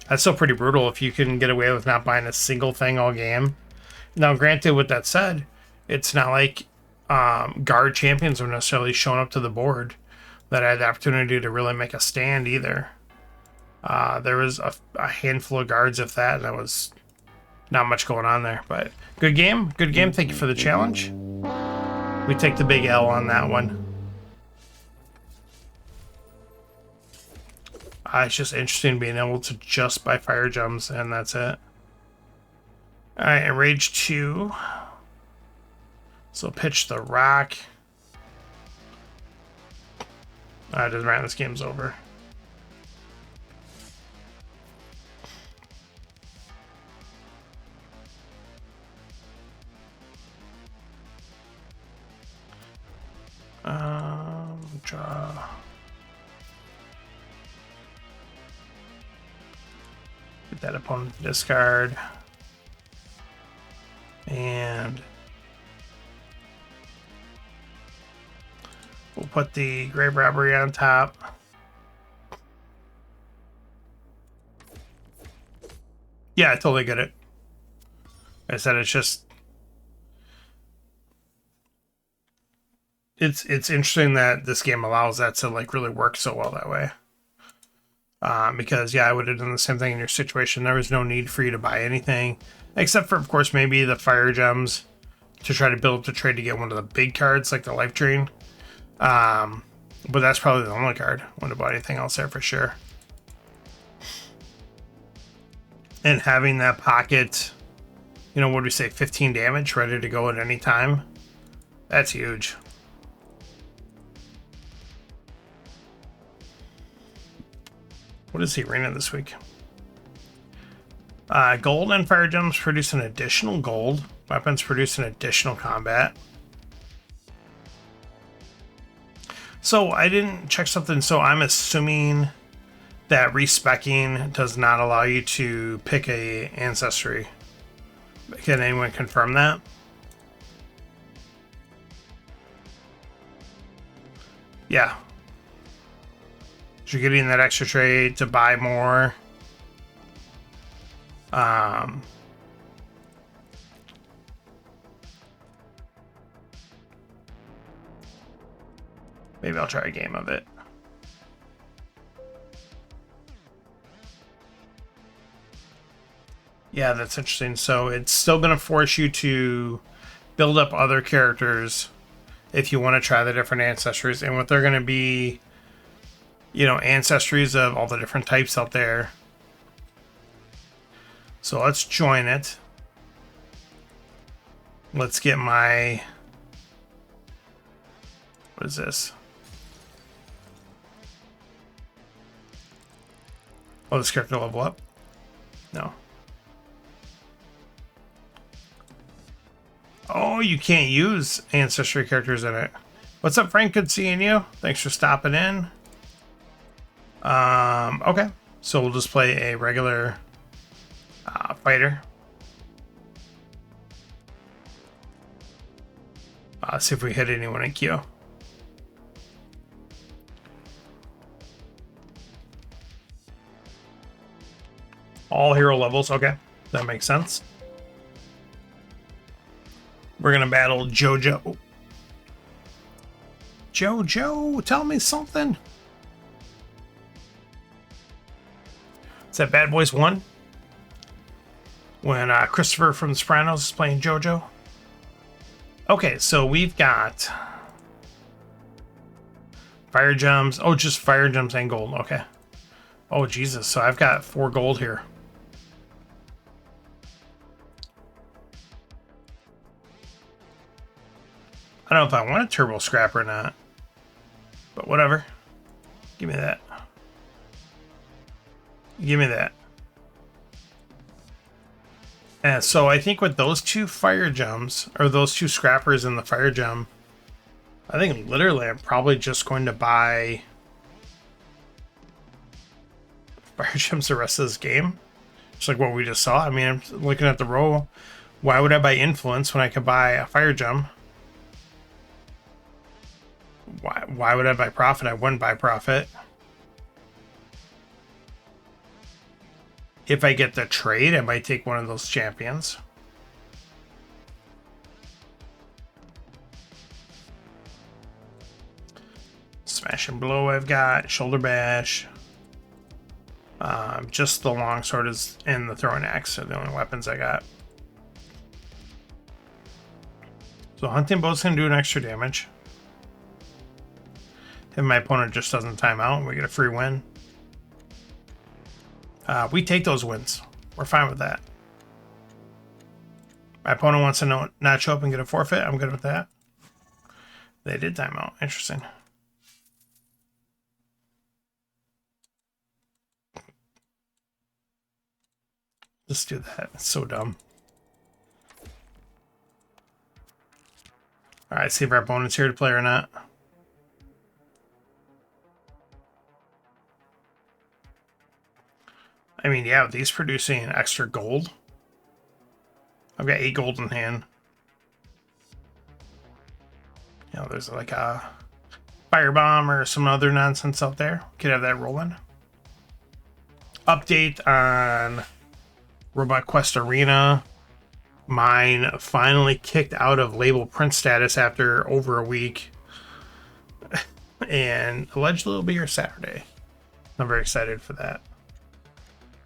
S1: that's still pretty brutal if you can get away with not buying a single thing all game. Now, granted, with that said, it's not like guard champions are necessarily showing up to the board that I had the opportunity to really make a stand either. There was a handful of guards, if that, and that was not much going on there, but good game. Thank you for the challenge. We take the big L on that one. It's just interesting being able to just buy fire gems, and that's it. Alright, and Rage 2. So pitch the rock. It doesn't matter, this game's over. Draw. Get that opponent to discard. And we'll put the Grave Robbery on top. Yeah, I totally get it. Like I said, it's just... It's interesting that this game allows that to like really work so well that way. Because yeah, I would have done the same thing in your situation. There was no need for you to buy anything, except for, of course, maybe the fire gems to try to build up the trade to get one of the big cards like the Life Drain. But that's probably the only card. Wouldn't have bought anything else there for sure. And having that pocket, you know, what do we say, 15 damage ready to go at any time? That's huge. What is the arena this week? Gold and fire gems produce an additional gold. Weapons produce an additional combat. So I didn't check something. So I'm assuming that respecking does not allow you to pick a ancestry. Can anyone confirm that? Yeah. You're getting that extra trade to buy more. Maybe I'll try a game of it. Yeah, that's interesting. So it's still going to force you to build up other characters if you want to try the different ancestries. And what they're going to be, you know, ancestries of all the different types out there. So let's join it. Let's get my... What is this? Oh, this character level up? No. Oh, you can't use ancestry characters in it. What's up, Frank? Good seeing you. Thanks for stopping in. Okay. So we'll just play a regular fighter. See if we hit anyone in queue. All hero levels. Okay. That makes sense. We're going to battle Jojo. Jojo, tell me something. Is that Bad Boys 1? When Christopher from The Sopranos is playing Jojo? Okay, so we've got fire gems. Oh, just fire gems and gold. Okay. Oh, Jesus. So I've got 4 gold here. I don't know if I want a turbo scrap or not, but whatever. Give me that. Give me that. And so I think with those 2 fire gems, or those 2 scrappers in the fire gem, I think literally I'm probably just going to buy fire gems the rest of this game. Just like what we just saw. I mean, I'm looking at the row. Why would I buy influence when I could buy a fire gem? Why would I buy profit? I wouldn't buy profit. If I get the trade, I might take one of those champions. Smash and blow I've got. Shoulder bash. Just the longsword is and the throwing axe are the only weapons I got. So hunting bow's gonna do an extra damage. If my opponent just doesn't time out, we get a free win. We take those wins. We're fine with that. My opponent wants to not show up and get a forfeit. I'm good with that. They did time out. Interesting. Let's do that. It's so dumb. Alright, see if our opponent's here to play or not. I mean, yeah, with these producing an extra gold. I've got 8 gold in hand. You know, there's like a firebomb or some other nonsense out there. Could have that rolling. Update on Robot Quest Arena. Mine finally kicked out of label print status after over a week. And allegedly it'll be here Saturday. I'm very excited for that.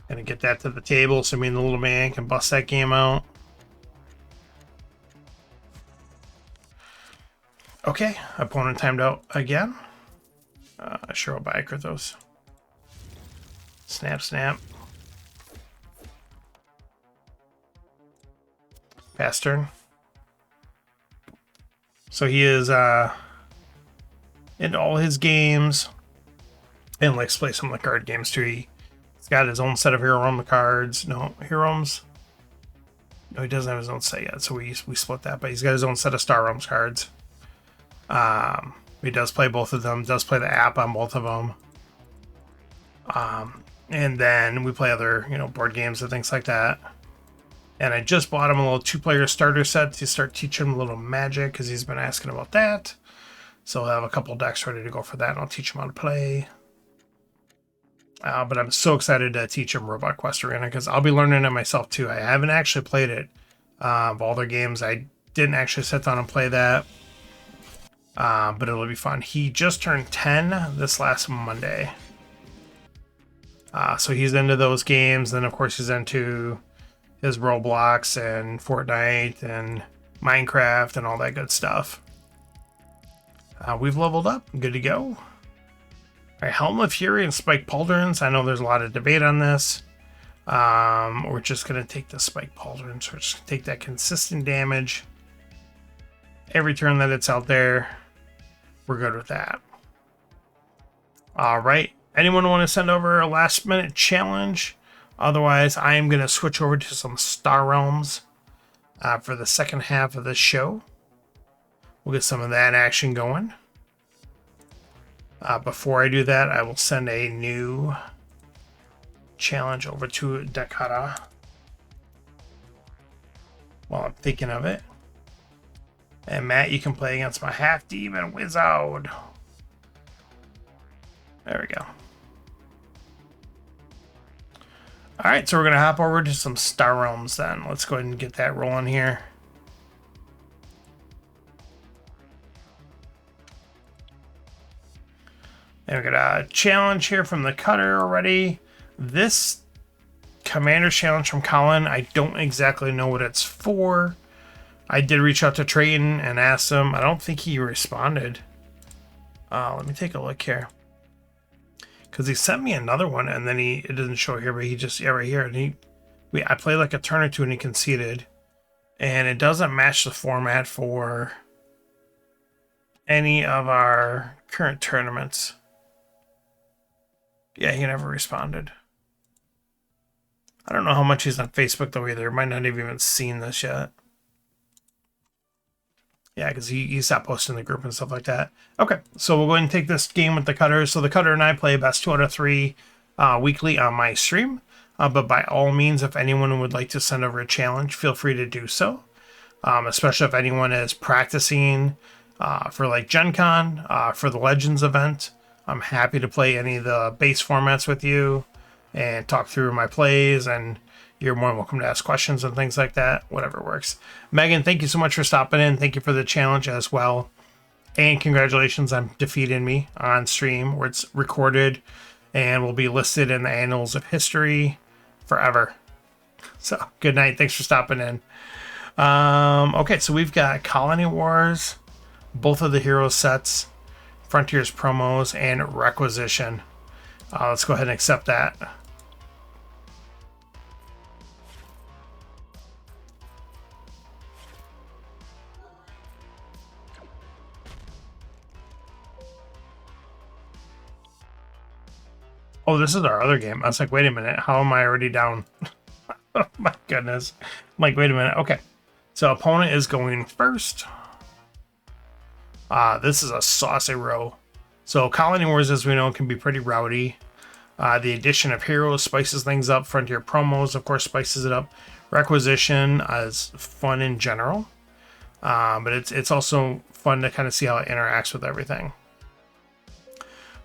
S1: Gonna get that to the table so me and the little man can bust that game out. Okay, opponent timed out again. Sure, I'll buy a Kratos. Snap, snap. Pass turn. So he is into all his games and likes to play some of the card games too. He's got his own set of Hero Realm cards. No, Hero Realms. No, he doesn't have his own set yet, so we split that. But he's got his own set of Star Realms cards. He does play both of them. Does play the app on both of them. And then we play other, board games and things like that. And I just bought him a little 2-player starter set to start teaching him a little Magic because he's been asking about that. So I'll have a couple decks ready to go for that, and I'll teach him how to play. But I'm so excited to teach him Robot Quest Arena because I'll be learning it myself too. I haven't actually played it. Of all their games, I didn't actually sit down and play that. But it'll be fun. He just turned 10 this last Monday. So he's into those games. Then, of course, he's into his Roblox and Fortnite and Minecraft and all that good stuff. We've leveled up. Good to go. All right, Helm of Fury and Spike Pauldrons. I know there's a lot of debate on this. We're just going to take the Spike Pauldrons. We're just going to take that consistent damage. Every turn that it's out there, we're good with that. All right. Anyone want to send over a last-minute challenge? Otherwise, I am going to switch over to some Star Realms for the second half of the show. We'll get some of that action going. Before I do that, I will send a new challenge over to Dakota while I'm thinking of it. And Matt, you can play against my half-demon wizard. There we go. Alright, so we're going to hop over to some Star Realms then. Let's go ahead and get that rolling here. And we got a challenge here from the cutter already. This commander challenge from Colin, I don't exactly know what it's for. I did reach out to Trayton and ask him. I don't think he responded. Let me take a look here. Because he sent me another one, and then it doesn't show here, but he just, right here. And I played like a turn or two, and he conceded. And it doesn't match the format for any of our current tournaments. Yeah, he never responded. I don't know how much he's on Facebook, though, either. Might not have even seen this yet. Yeah, because he stopped posting the group and stuff like that. Okay, so we'll go ahead and take this game with the Cutter. So the Cutter and I play best 2 out of 3 weekly on my stream. But by all means, if anyone would like to send over a challenge, feel free to do so. Especially if anyone is practicing for like Gen Con, for the Legends event. I'm happy to play any of the base formats with you and talk through my plays, and you're more than welcome to ask questions and things like that, whatever works. Megan, thank you so much for stopping in. Thank you for the challenge as well. And congratulations on defeating me on stream, where it's recorded and will be listed in the annals of history forever. So, good night. Thanks for stopping in. Okay, so we've got Colony Wars, both of the hero sets, Frontiers promos, and Requisition. Let's go ahead and accept that. Oh, this is our other game. I was like, wait a minute, how am I already down? Oh my goodness. I'm like, wait a minute. Okay. So opponent is going first. This is a saucy row. So Colony Wars, as we know, can be pretty rowdy. The addition of heroes spices things up. Frontier promos, of course, spices it up. Requisition is fun in general. But it's also fun to kind of see how it interacts with everything.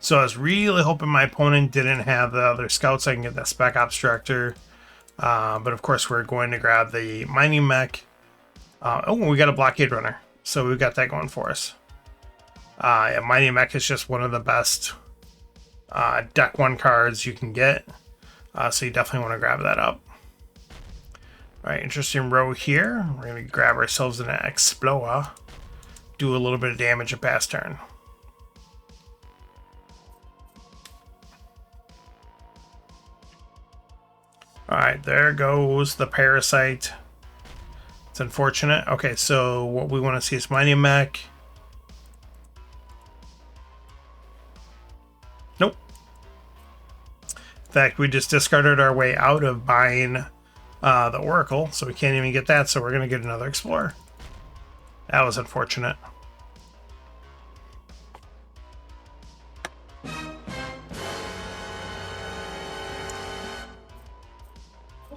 S1: So I was really hoping my opponent didn't have the other scouts. I can get that Spec Ops Director. But of course, we're going to grab the Mining Mech. Oh, we got a Blockade Runner. So we've got that going for us. Yeah, Mighty Mech is just one of the best deck 1 cards you can get. So you definitely want to grab that up. Alright, interesting row here. We're going to grab ourselves an Explorer. Do a little bit of damage a pass turn. Alright, there goes the Parasite. It's unfortunate. Okay, so what we want to see is Mighty Mech. Nope. In fact, we just discarded our way out of buying the Oracle, so we can't even get that, so we're going to get another Explorer. That was unfortunate.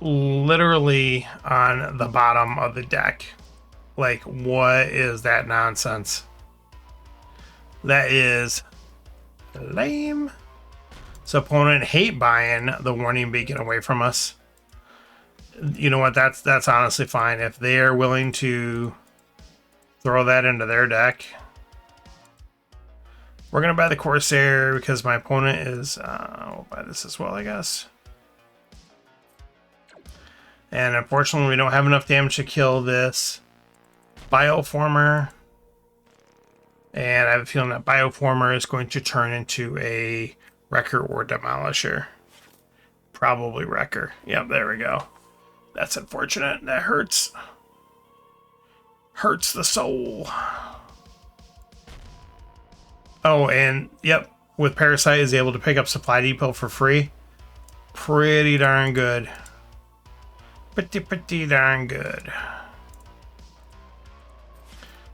S1: Literally on the bottom of the deck. Like, what is that nonsense? That is lame. So opponent hate buying the Warning Beacon away from us. You know what? That's honestly fine. If they're willing to throw that into their deck, we're going to buy the Corsair because my opponent is... I'll buy this as well, I guess. And unfortunately, we don't have enough damage to kill this Bioformer. And I have a feeling that Bioformer is going to turn into a Wrecker or Demolisher. Probably Wrecker. Yep, there we go. That's unfortunate. That hurts. Hurts the soul. Oh, and yep, with Parasite is able to pick up Supply Depot for free. Pretty darn good. Pretty darn good.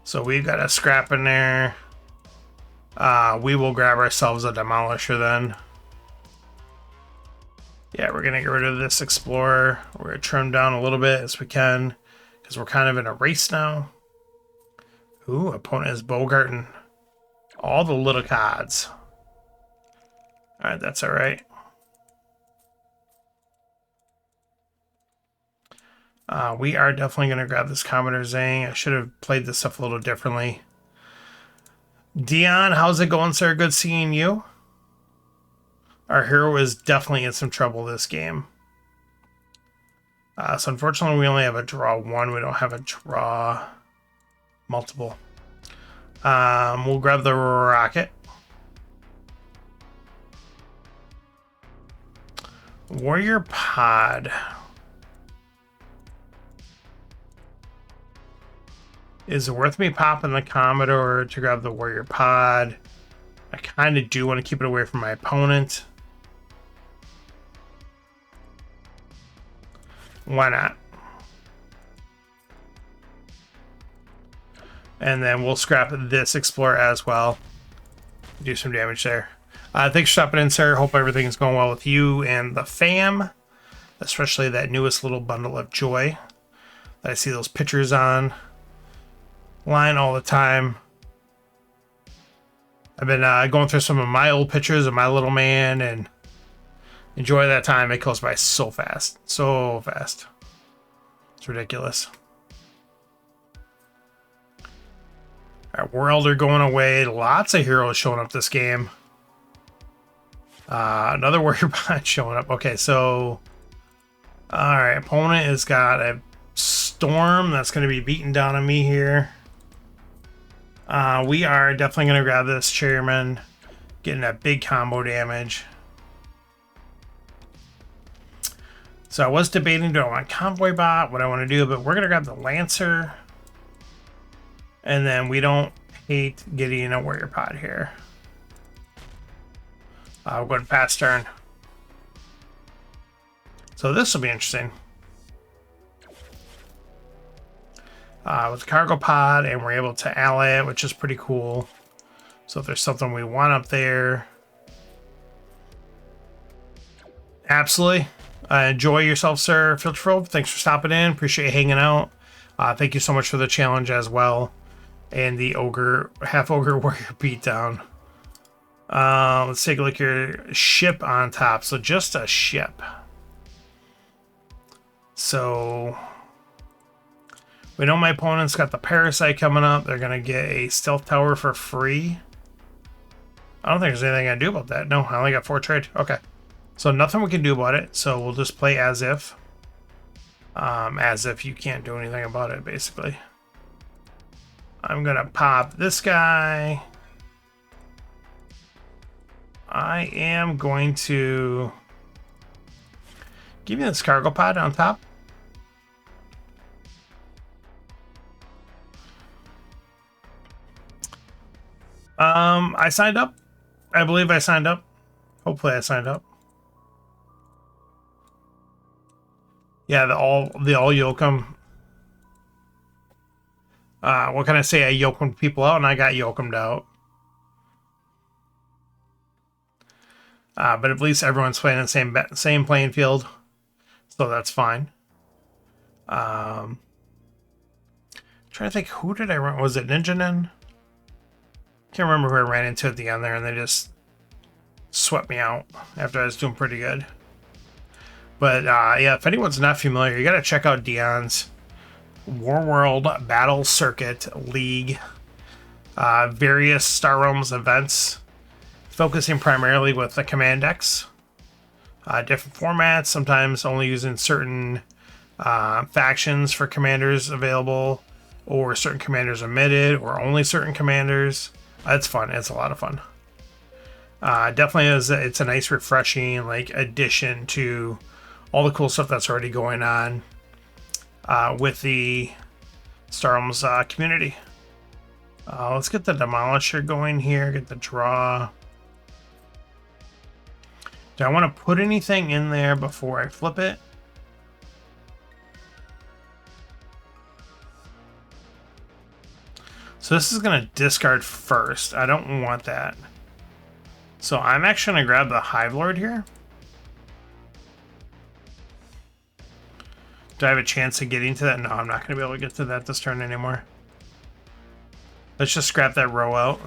S1: So we've got a scrap in there. We will grab ourselves a Demolisher then. Yeah, we're going to get rid of this Explorer. We're going to trim down a little bit as we can, because we're kind of in a race now. Ooh, opponent is Bogarting all the little cards. Alright, that's alright. We are definitely going to grab this Commodore Zhang. I should have played this stuff a little differently. Dion, how's it going, sir? Good seeing you. Our hero is definitely in some trouble this game. So unfortunately, we only have a draw 1. We don't have a draw multiple. We'll grab the Rocket. Warrior Pod. Is it worth me popping the Commodore to grab the Warrior Pod? I kind of do want to keep it away from my opponent. Why not? And then we'll scrap this Explorer as well. Do some damage there. Thanks for stopping in, sir. Hope everything's going well with you and the fam. Especially that newest little bundle of joy that I see those pictures on line all the time. I've been going through some of my old pictures of my little man and enjoy that time. It goes by so fast. So fast. It's ridiculous. Alright, World are going away. Lots of heroes showing up this game. Another Warrior Bot showing up. Okay, so... Alright, opponent has got a storm that's going to be beating down on me here. We are definitely going to grab this chairman, getting that big combo damage. So I was debating, do I want convoy bot, what I want to do, but we're going to grab the lancer. And then we don't hate getting a warrior pod here. We'll go to fast turn. So this will be interesting. With the cargo pod, and we're able to ally it, which is pretty cool. So if there's something we want up there, absolutely. Enjoy yourself, sir. Filter, thanks for stopping in. Appreciate you hanging out. Thank you so much for the challenge as well, and the ogre, half ogre warrior beatdown. Let's take a look at your ship on top. So just a ship. So we know my opponent's got the parasite coming up. They're gonna get a stealth tower for free. I don't think there's anything I can do about that. No, I only got 4 trade. Okay. So nothing we can do about it. So we'll just play as if. As if you can't do anything about it, basically. I'm gonna pop this guy. I am going to give you this cargo pod on top. I signed up. I believe I signed up. Hopefully I signed up. Yeah, the all yokum. What can I say? I yokumed people out, and I got yokumed out. But at least everyone's playing the same playing field, so that's fine. Trying to think, who did I run? Was it Ninjanen? Can't remember who I ran into at the end there, and they just swept me out after I was doing pretty good. But yeah, if anyone's not familiar, you got to check out Dion's War World Battle Circuit League. Various Star Realms events, focusing primarily with the command decks. Different formats, sometimes only using certain factions for commanders available, or certain commanders omitted, or only certain commanders. It's fun. It's a lot of fun. Definitely it's a nice, refreshing addition to all the cool stuff that's already going on with the Star Realms community. Let's get the Demolisher going here. Get the draw. Do I want to put anything in there before I flip it? So this is going to discard first. I don't want that. So I'm actually going to grab the Hive Lord here. Do I have a chance of getting to that? No, I'm not going to be able to get to that this turn anymore. Let's just scrap that row out.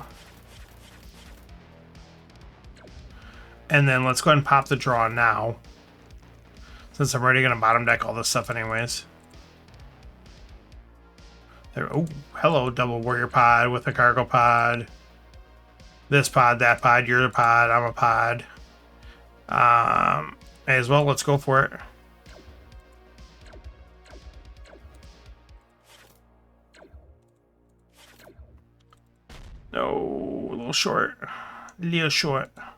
S1: And then let's go ahead and pop the draw now, since I'm already going to bottom deck all this stuff anyways. There. Oh, hello, double warrior pod with a cargo pod. This pod, that pod, you're a pod, I'm a pod. As well, let's go for it. No, a little short. A little short. A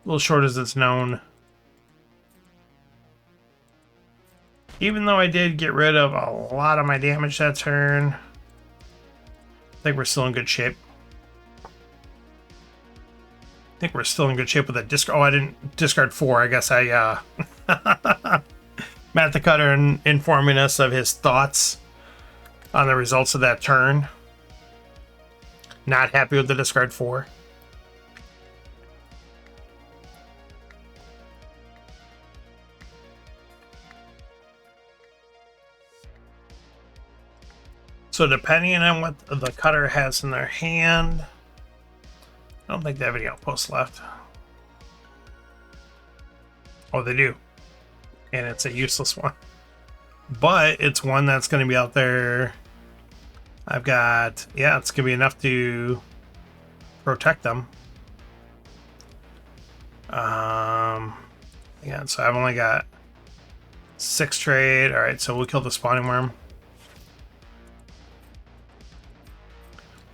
S1: little short as it's known. Even though I did get rid of a lot of my damage that turn, I think we're still in good shape. I think we're still in good shape with a discard. Oh, I didn't discard 4. I guess I, Matt the Cutter informing us of his thoughts on the results of that turn. Not happy with the discard 4. So depending on what the cutter has in their hand, I don't think they have any outposts left. Oh, they do. And it's a useless one. But it's one that's going to be out there. I've got, yeah, it's going to be enough to protect them. Yeah, so I've only got 6 trade. All right, so we'll kill the spawning worm.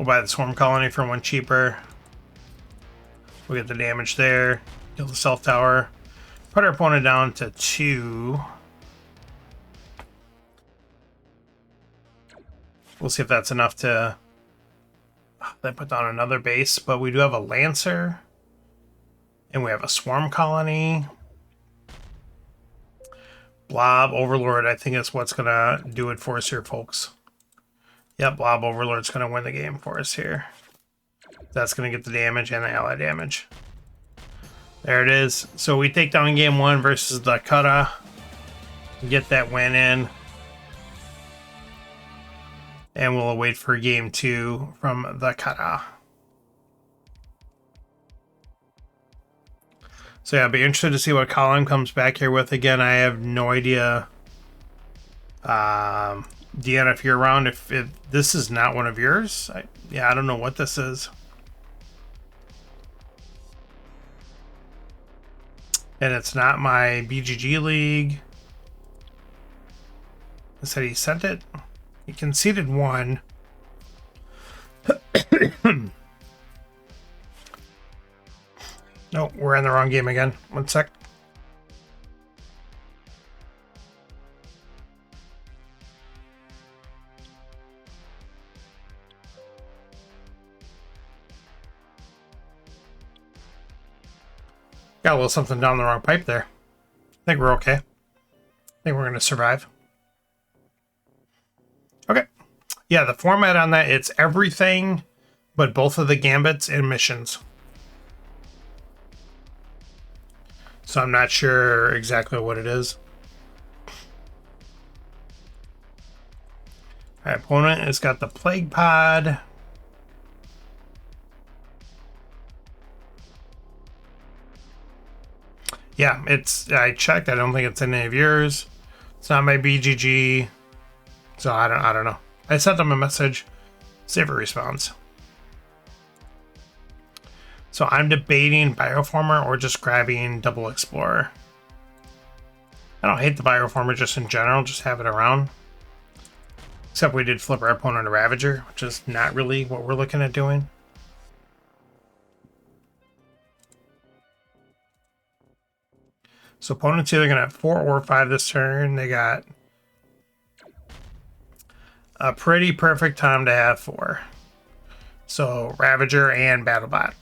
S1: We'll buy the Swarm Colony for 1 cheaper. We'll get the damage there. Kill the Stealth Tower. Put our opponent down to 2. We'll see if that's enough to then put down another base. But we do have a Lancer. And we have a Swarm Colony. Blob Overlord, I think is what's going to do it for us here, folks. Yep, Blob Overlord's going to win the game for us here. That's going to get the damage and the ally damage. There it is. So we take down game 1 versus the Kata. Get that win in. And we'll wait for game 2 from the Kata. So yeah, I'll be interested to see what Colin comes back here with. Again, I have no idea. Deanna, if you're around, if this is not one of yours, I don't know what this is. And it's not my BGG league. I said he sent it. He conceded 1. No, we're in the wrong game again. 1 sec. Got a little something down the wrong pipe there. I think we're okay. I think we're going to survive. Okay. Yeah, the format on that, it's everything but both of the gambits and missions. So I'm not sure exactly what it is. My opponent has got the Plague Pod. Yeah, I checked. I don't think it's in any of yours. It's not my BGG. So I don't know. I sent them a message. See if it responds. So I'm debating Bioformer or just grabbing Double Explorer. I don't hate the Bioformer just in general, just have it around. Except we did flip our opponent a Ravager, which is not really what we're looking at doing. So opponents either going to have 4 or 5 this turn. They got a pretty perfect time to have 4. So Ravager and BattleBot.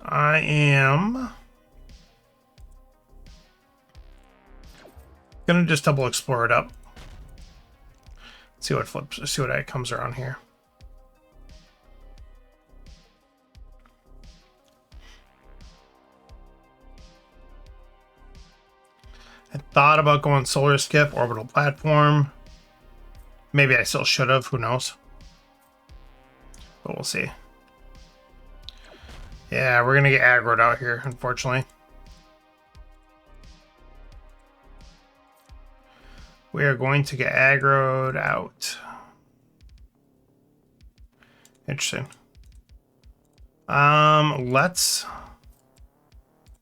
S1: I am gonna just double explore it up. See what flips, see what comes around here. I thought about going Solar Skiff, Orbital Platform. Maybe I still should have, who knows? But we'll see. Yeah, we're going to get aggroed out here, unfortunately. We are going to get aggroed out. Interesting. Let's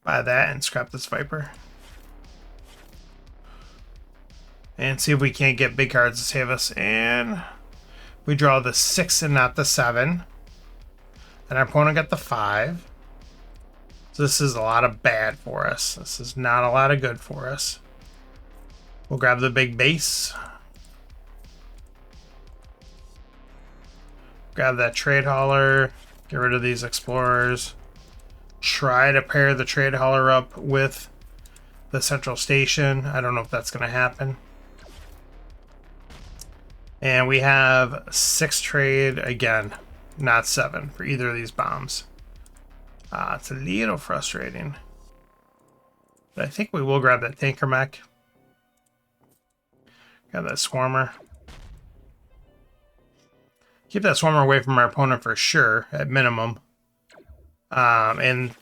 S1: buy that and scrap this Viper. And see if we can't get big cards to save us. And we draw the 6 and not the 7. And our opponent got the 5. So this is a lot of bad for us. This is not a lot of good for us. We'll grab the big base. Grab that trade hauler. Get rid of these explorers. Try to pair the trade hauler up with the central station. I don't know if that's going to happen. And we have 6 trade again. Not 7 for either of these bombs. It's a little frustrating. But I think we will grab that tanker mech. Grab that swarmer. Keep that swarmer away from our opponent for sure, at minimum. And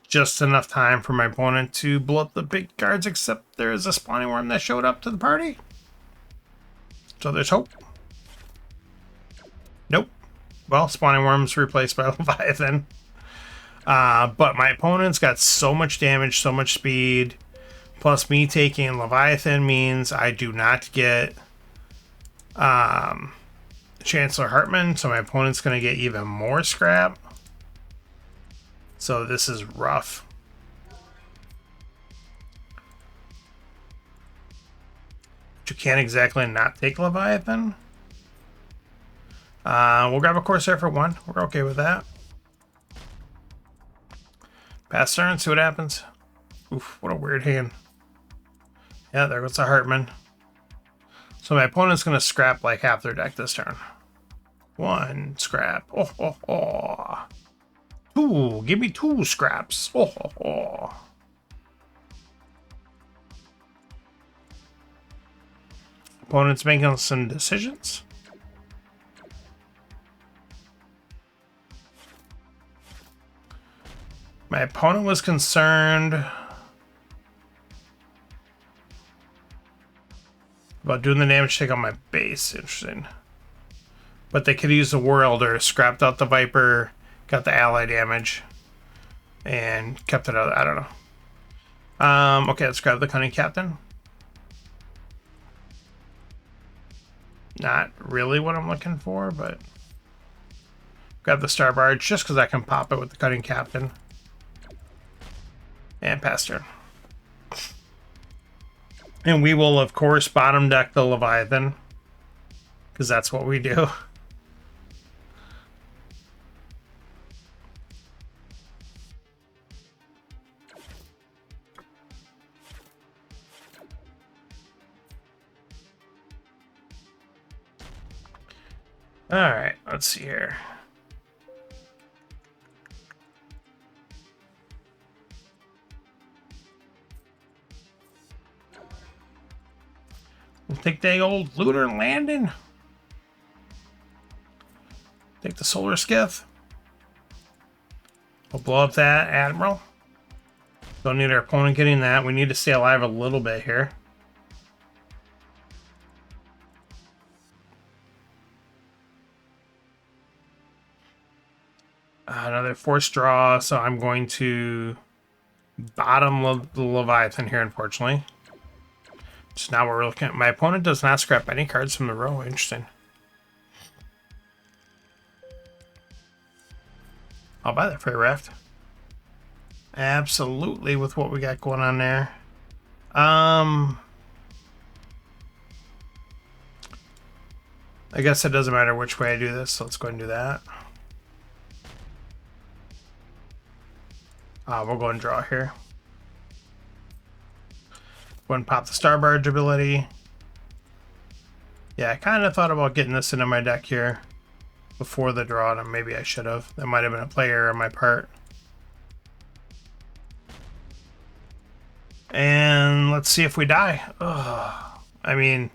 S1: just enough time for my opponent to blow up the big cards, except there is a spawning worm that showed up to the party. So there's hope. Nope. Well, spawning worm's replaced by Leviathan. But my opponent's got so much damage, so much speed. Plus me taking Leviathan means I do not get Chancellor Hartman, so my opponent's going to get even more scrap. So this is rough. But you can't exactly not take Leviathan. We'll grab a Corsair for 1. We're okay with that. Pass turn, see what happens. Oof, what a weird hand. Yeah, there goes the Hartman. So my opponent's going to scrap like half their deck this turn. 1 scrap. Oh, oh, oh. 2. Give me 2 scraps. Oh, oh, oh. Opponent's making some decisions. My opponent was concerned about doing the damage take on my base. Interesting. But they could use the War Elder, scrapped out the Viper, got the ally damage, and kept it out. I don't know. Okay, let's grab the Cunning Captain. Not really what I'm looking for, but grab the Star Barge just because I can pop it with the Cunning Captain. And pass turn. And we will, of course, bottom deck the Leviathan, because that's what we do. All right, let's see here. We'll take the old lunar landing. Take the solar skiff. We'll blow up that admiral. Don't need our opponent getting that. We need to stay alive a little bit here. Another forced draw, so I'm going to bottom the Leviathan here, unfortunately. So now we're looking at... My opponent does not scrap any cards from the row. Interesting. I'll buy that Freight Raft. Absolutely, with what we got going on there. I guess it doesn't matter which way I do this, so let's go ahead and do that. We'll go and draw here. Go and pop the Star Barge ability. Yeah, I kind of thought about getting this into my deck here before the draw, and maybe I should have. That might have been a play error on my part. And let's see if we die. Ugh. I mean,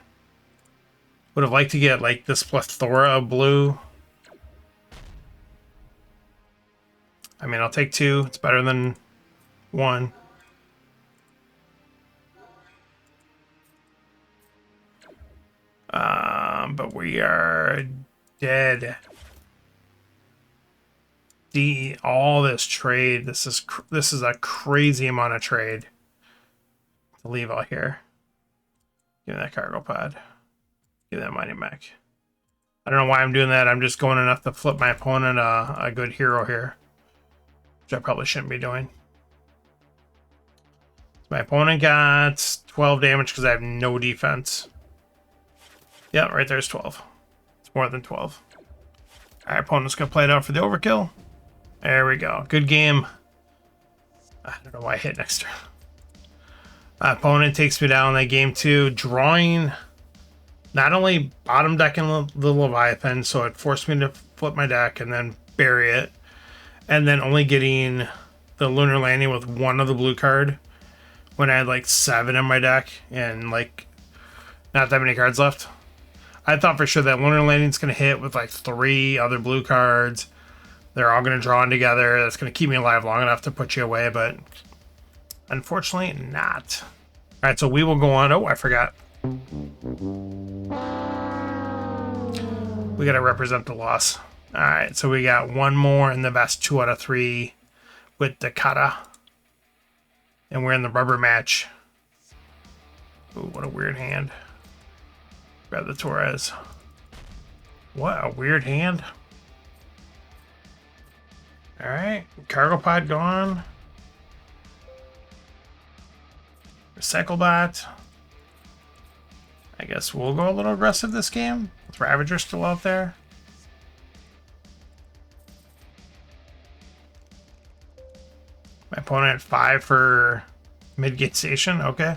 S1: would have liked to get like this plethora of blue. I mean, I'll take 2. It's better than 1. But we are dead. All this trade. This is a crazy amount of trade to leave out here. Give me that cargo pod. Give me that mighty mech. I don't know why I'm doing that. I'm just going enough to flip my opponent a good hero here, which I probably shouldn't be doing. My opponent got 12 damage because I have no defense. Yeah, right there's 12. It's more than 12. Our opponent's going to play it out for the overkill. There we go. Good game. I don't know why I hit next turn. My opponent takes me down in game 2, drawing, not only bottom decking the Leviathan, so it forced me to flip my deck and then bury it, and then only getting the lunar landing with 1 of the blue card when I had like 7 in my deck and like not that many cards left. I thought for sure that lunar landing's going to hit with like 3 other blue cards. They're all going to draw in together. That's going to keep me alive long enough to put you away, but unfortunately not. All right, so we will go on. Oh, I forgot. We got to represent the loss. All right, so we got 1 more in the best 2 out of 3 with Dakota. And we're in the rubber match. Ooh, what a weird hand. Grab the Torres. What a weird hand. Alright, cargo pod gone. Recycle bot. I guess we'll go a little aggressive this game. With Ravager still out there. My opponent at 5 for mid-gate station. Okay.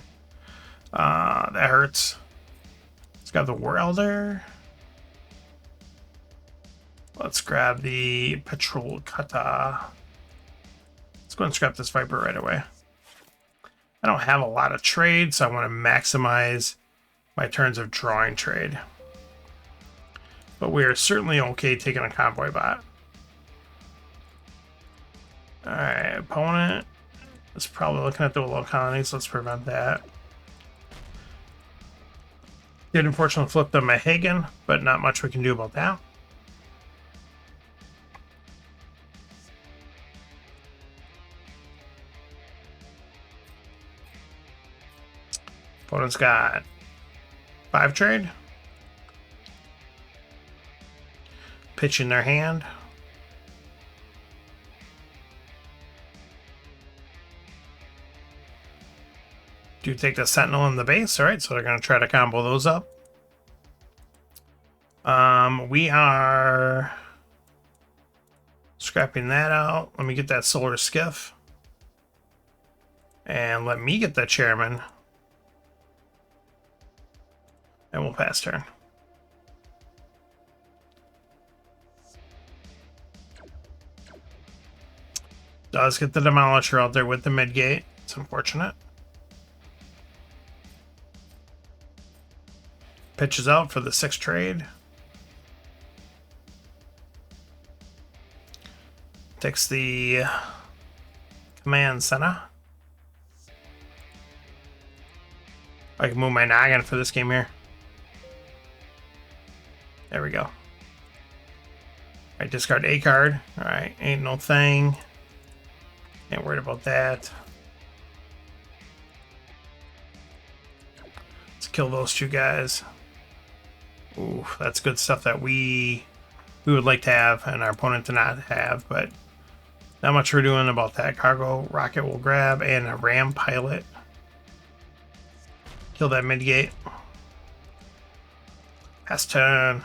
S1: That hurts. It's got the War Elder. Let's grab the Patrol Kata. Let's go and scrap this Viper right away. I don't have a lot of trade, so I want to maximize my turns of drawing trade. But we are certainly okay taking a convoy bot. Alright, opponent is probably looking at the low colonies. Let's prevent that. Did unfortunately flip the Mahagan, but not much we can do about that. Opponent's got 5 trade. Pitch in their hand. Do take the Sentinel in the base. Alright, so they're going to try to combo those up. We are scrapping that out. Let me get that Solar Skiff. And let me get that Chairman. And we'll pass turn. Does get the Demolisher out there with the mid-gate. It's unfortunate. Pitches out for the 6 trade. Takes the Command Center. I can move my noggin for this game here. There we go. Alright, discard a card. Alright, ain't no thing. Ain't worried about that. Let's kill those 2 guys. Ooh, that's good stuff that we would like to have and our opponent to not have, but not much we're doing about that. Cargo rocket will grab and a ram pilot. Kill that mid-gate. Pass turn.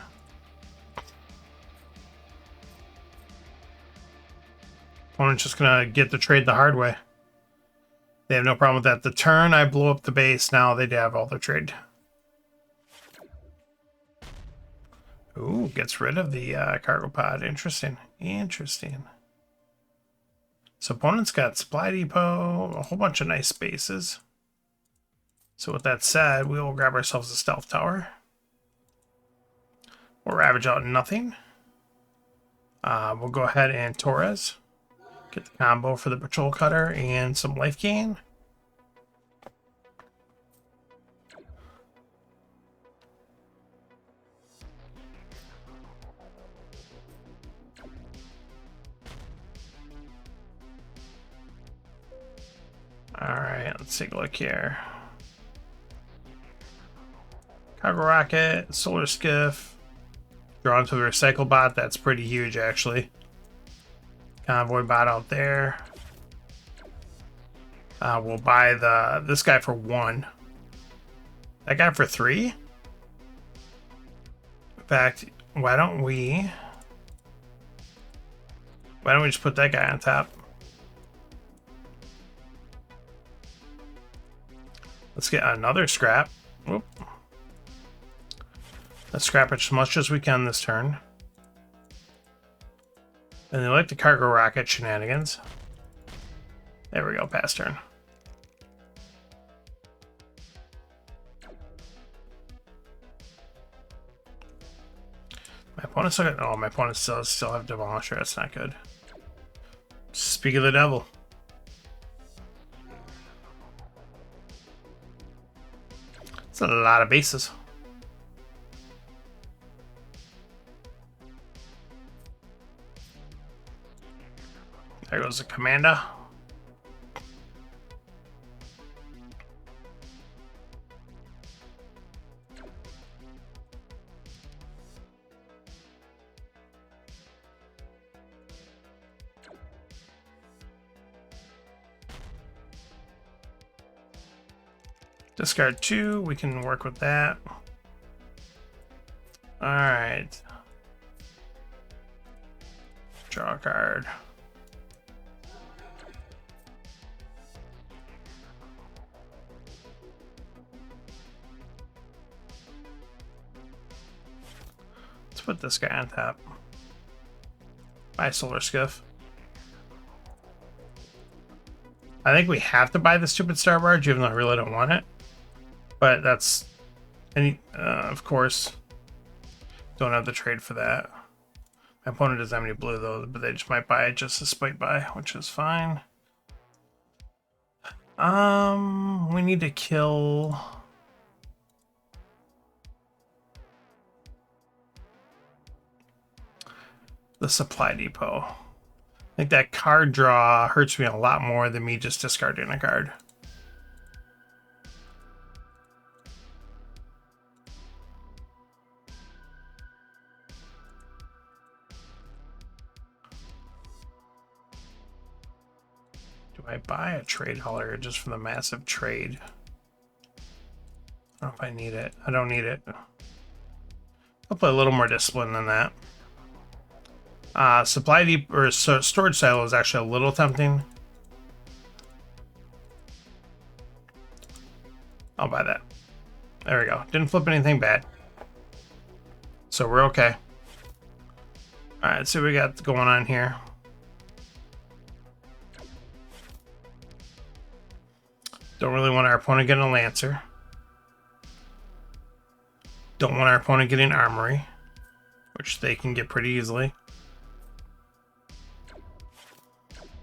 S1: Opponent's just gonna get the trade the hard way. They have no problem with that. The turn I blow up the base, now they have all their trade. Ooh, gets rid of the cargo pod. Interesting. Interesting. So opponent's got Supply Depot, a whole bunch of nice bases. So with that said, we will grab ourselves a Stealth Tower. We'll ravage out nothing. We'll go ahead and Torres. Get the combo for the Patrol Cutter and some life gain. Alright, let's take a look here. Cargo Rocket, Solar Skiff. Drawn to the Recycle Bot, that's pretty huge actually. Convoy bot out there. We'll buy this guy for 1. That guy for 3? In fact, why don't we just put that guy on top? Let's get another scrap. Whoop. Let's scrap as much as we can this turn. And they like the cargo rocket shenanigans. There we go, pass turn. My opponent's still got, oh, my opponent still have Demolisher. That's not good. Speak of the devil. It's a lot of bases. There goes the commander. Discard 2, we can work with that. Alright. Draw a card. Let's put this guy on top. Buy Solar Skiff. I think we have to buy the stupid Star Barge, even though I really don't want it. But that's... of course, don't have the trade for that. My opponent doesn't have any blue, though, but they just might buy it just to spite buy, which is fine. We need to kill... the supply depot. I think that card draw hurts me a lot more than me just discarding a card. Do I buy a trade hauler just for the massive trade? I don't know if I need it. I don't need it. I'll play a little more discipline than that. Supply deep or storage silo is actually a little tempting. I'll buy that. There we go. Didn't flip anything bad. So we're okay. Alright, so we got going on here. Don't really want our opponent getting a Lancer. Don't want our opponent getting Armory, which they can get pretty easily.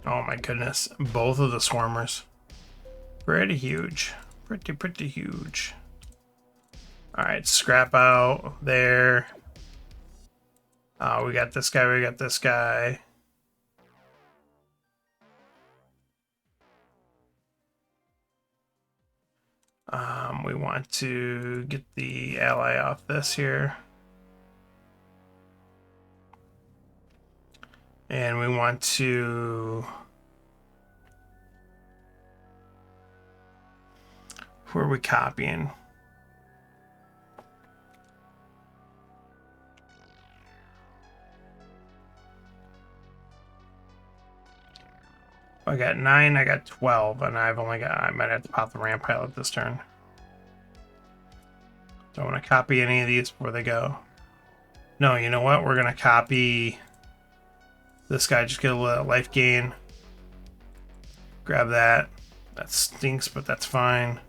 S1: Oh my goodness, both of the Swarmers. Pretty huge. Pretty huge. Alright, scrap out there. We got this guy, we got this guy. We want to get the ally off this here. And we want to... who are we copying? I got 9, I got 12, and I've only got... I might have to pop the ramp pilot this turn. Don't want to copy any of these before they go. No, you know what? We're going to copy this guy, just get a little life gain. Grab that. That stinks, but that's fine.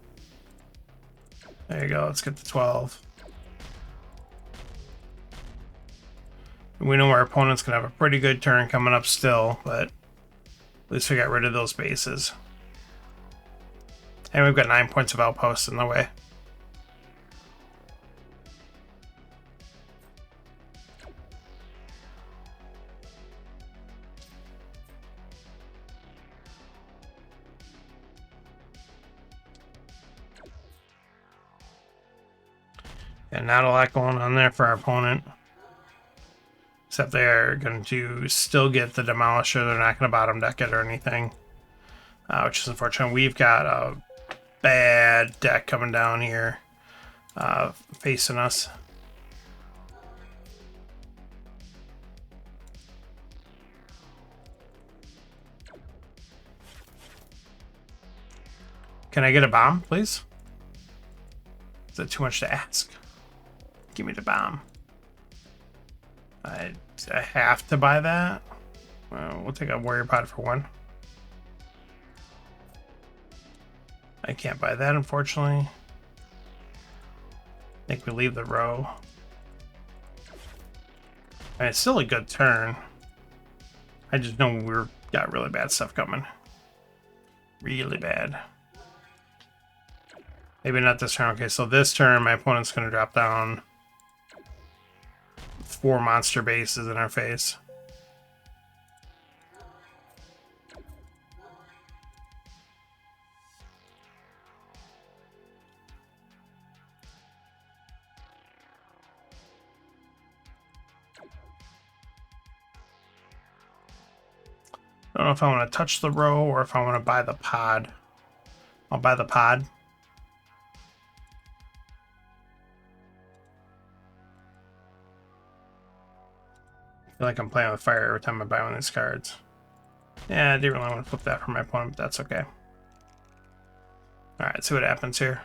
S1: There you go. Let's get the 12. We know our opponent's going to have a pretty good turn coming up still, but at least we got rid of those bases. And we've got 9 points of outposts in the way. And not a lot going on there for our opponent. Except they're going to still get the Demolisher. They're not going to bottom deck it or anything. Which is unfortunate. We've got a bad deck coming down here. Facing us. Can I get a bomb, please? Is that too much to ask? Give me the bomb. I have to buy that. Well, we'll take a warrior pod for 1. I can't buy that, unfortunately. I think we leave the row. And it's still a good turn. I just know we've got really bad stuff coming. Really bad. Maybe not this turn. Okay, so this turn, my opponent's going to drop down 4 monster bases in our face. I don't know if I want to touch the row or if I want to buy the pod. I'll buy the pod. I feel like I'm playing with fire every time I buy one of these cards. Yeah, I didn't really want to flip that for my opponent, but that's okay. Alright, see what happens here.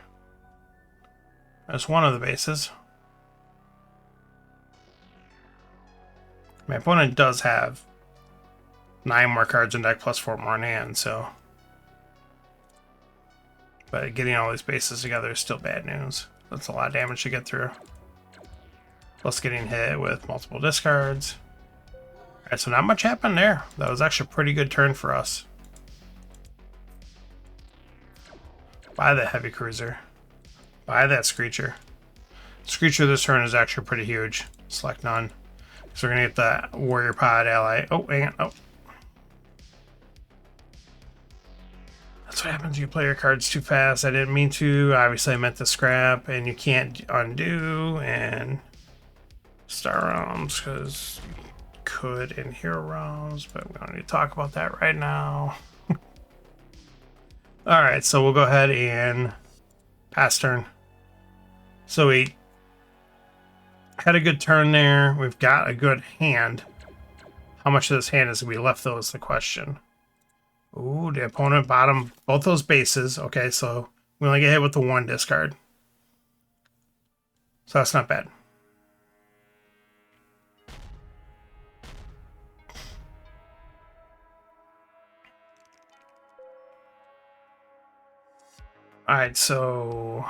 S1: There's one of the bases. My opponent does have 9 more cards in deck plus 4 more in hand, so... But getting all these bases together is still bad news. That's a lot of damage to get through. Plus getting hit with multiple discards. Alright, so not much happened there. That was actually a pretty good turn for us. Buy the heavy cruiser. Buy that Screecher. Screecher this turn is actually pretty huge. Select none. So we're going to get the Warrior Pod ally. Oh, hang on. Oh. That's what happens when you play your cards too fast. I didn't mean to. Obviously, I meant to scrap, and you can't undo. And Star Realms, because you could in Hero Realms, but we don't need to talk about that right now. Alright, so we'll go ahead and pass turn. So we had a good turn there. We've got a good hand. How much of this hand is we left, though, is the question. Ooh, the opponent bottom both those bases. Okay, so we only get hit with the 1 discard. So that's not bad. Alright, so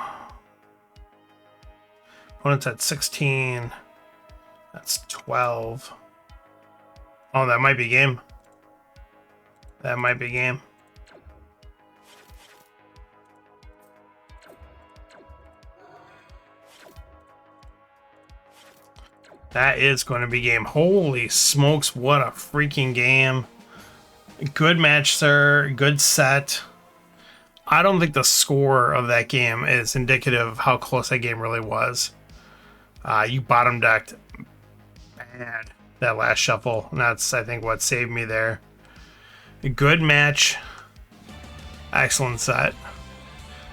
S1: opponent's at 16. That's 12. Oh, that might be game. That might be game. That is going to be game. Holy smokes, what a freaking game. Good match, sir. Good set. I don't think the score of that game is indicative of how close that game really was. You bottom decked bad that last shuffle. And that's, I think, what saved me there. A good match. Excellent set.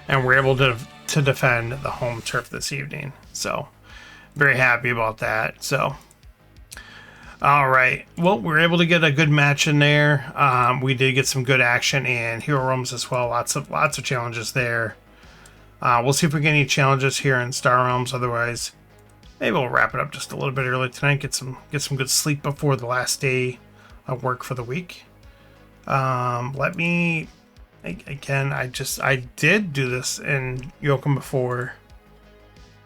S1: And we're able to defend the home turf this evening. So, very happy about that. So, all right. Well, we were able to get a good match in there. We did get some good action in Hero Realms as well. Lots of challenges there. We'll see if we get any challenges here in Star Realms. Otherwise, maybe we'll wrap it up just a little bit early tonight. Get some good sleep before the last day of work for the week. Let me again. I did do this in Yokum before.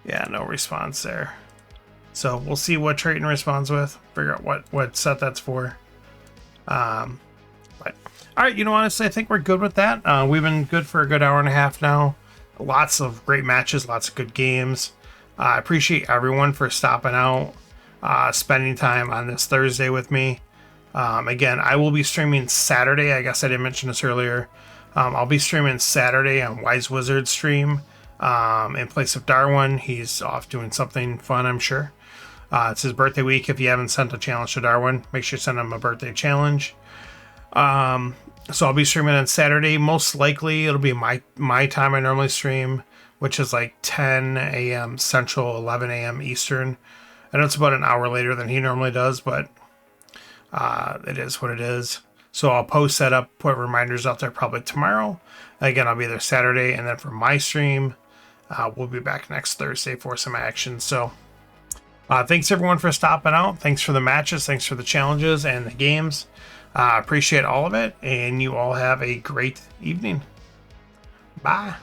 S1: Yeah, no response there. So we'll see what Trayton responds with. Figure out what set that's for. But all right, honestly, I think we're good with that. We've been good for a good hour and a half now. Lots of great matches, lots of good games. I appreciate everyone for stopping out, spending time on this Thursday with me. Again, I will be streaming Saturday. I guess I didn't mention this earlier. I'll be streaming Saturday on Wise Wizard's stream in place of Darwin. He's off doing something fun, I'm sure. It's his birthday week. If you haven't sent a challenge to Darwin, make sure you send him a birthday challenge. So I'll be streaming on Saturday. Most likely it'll be my time I normally stream, which is like 10 a.m. Central, 11 a.m. Eastern. I know it's about an hour later than he normally does, but it is what it is. So I'll post that up, put reminders out there probably tomorrow. Again, I'll be there Saturday, and then for my stream, we'll be back next Thursday for some action. So thanks everyone for stopping out. Thanks for the matches. Thanks for the challenges and the games. Appreciate all of it, and you all have a great evening. Bye.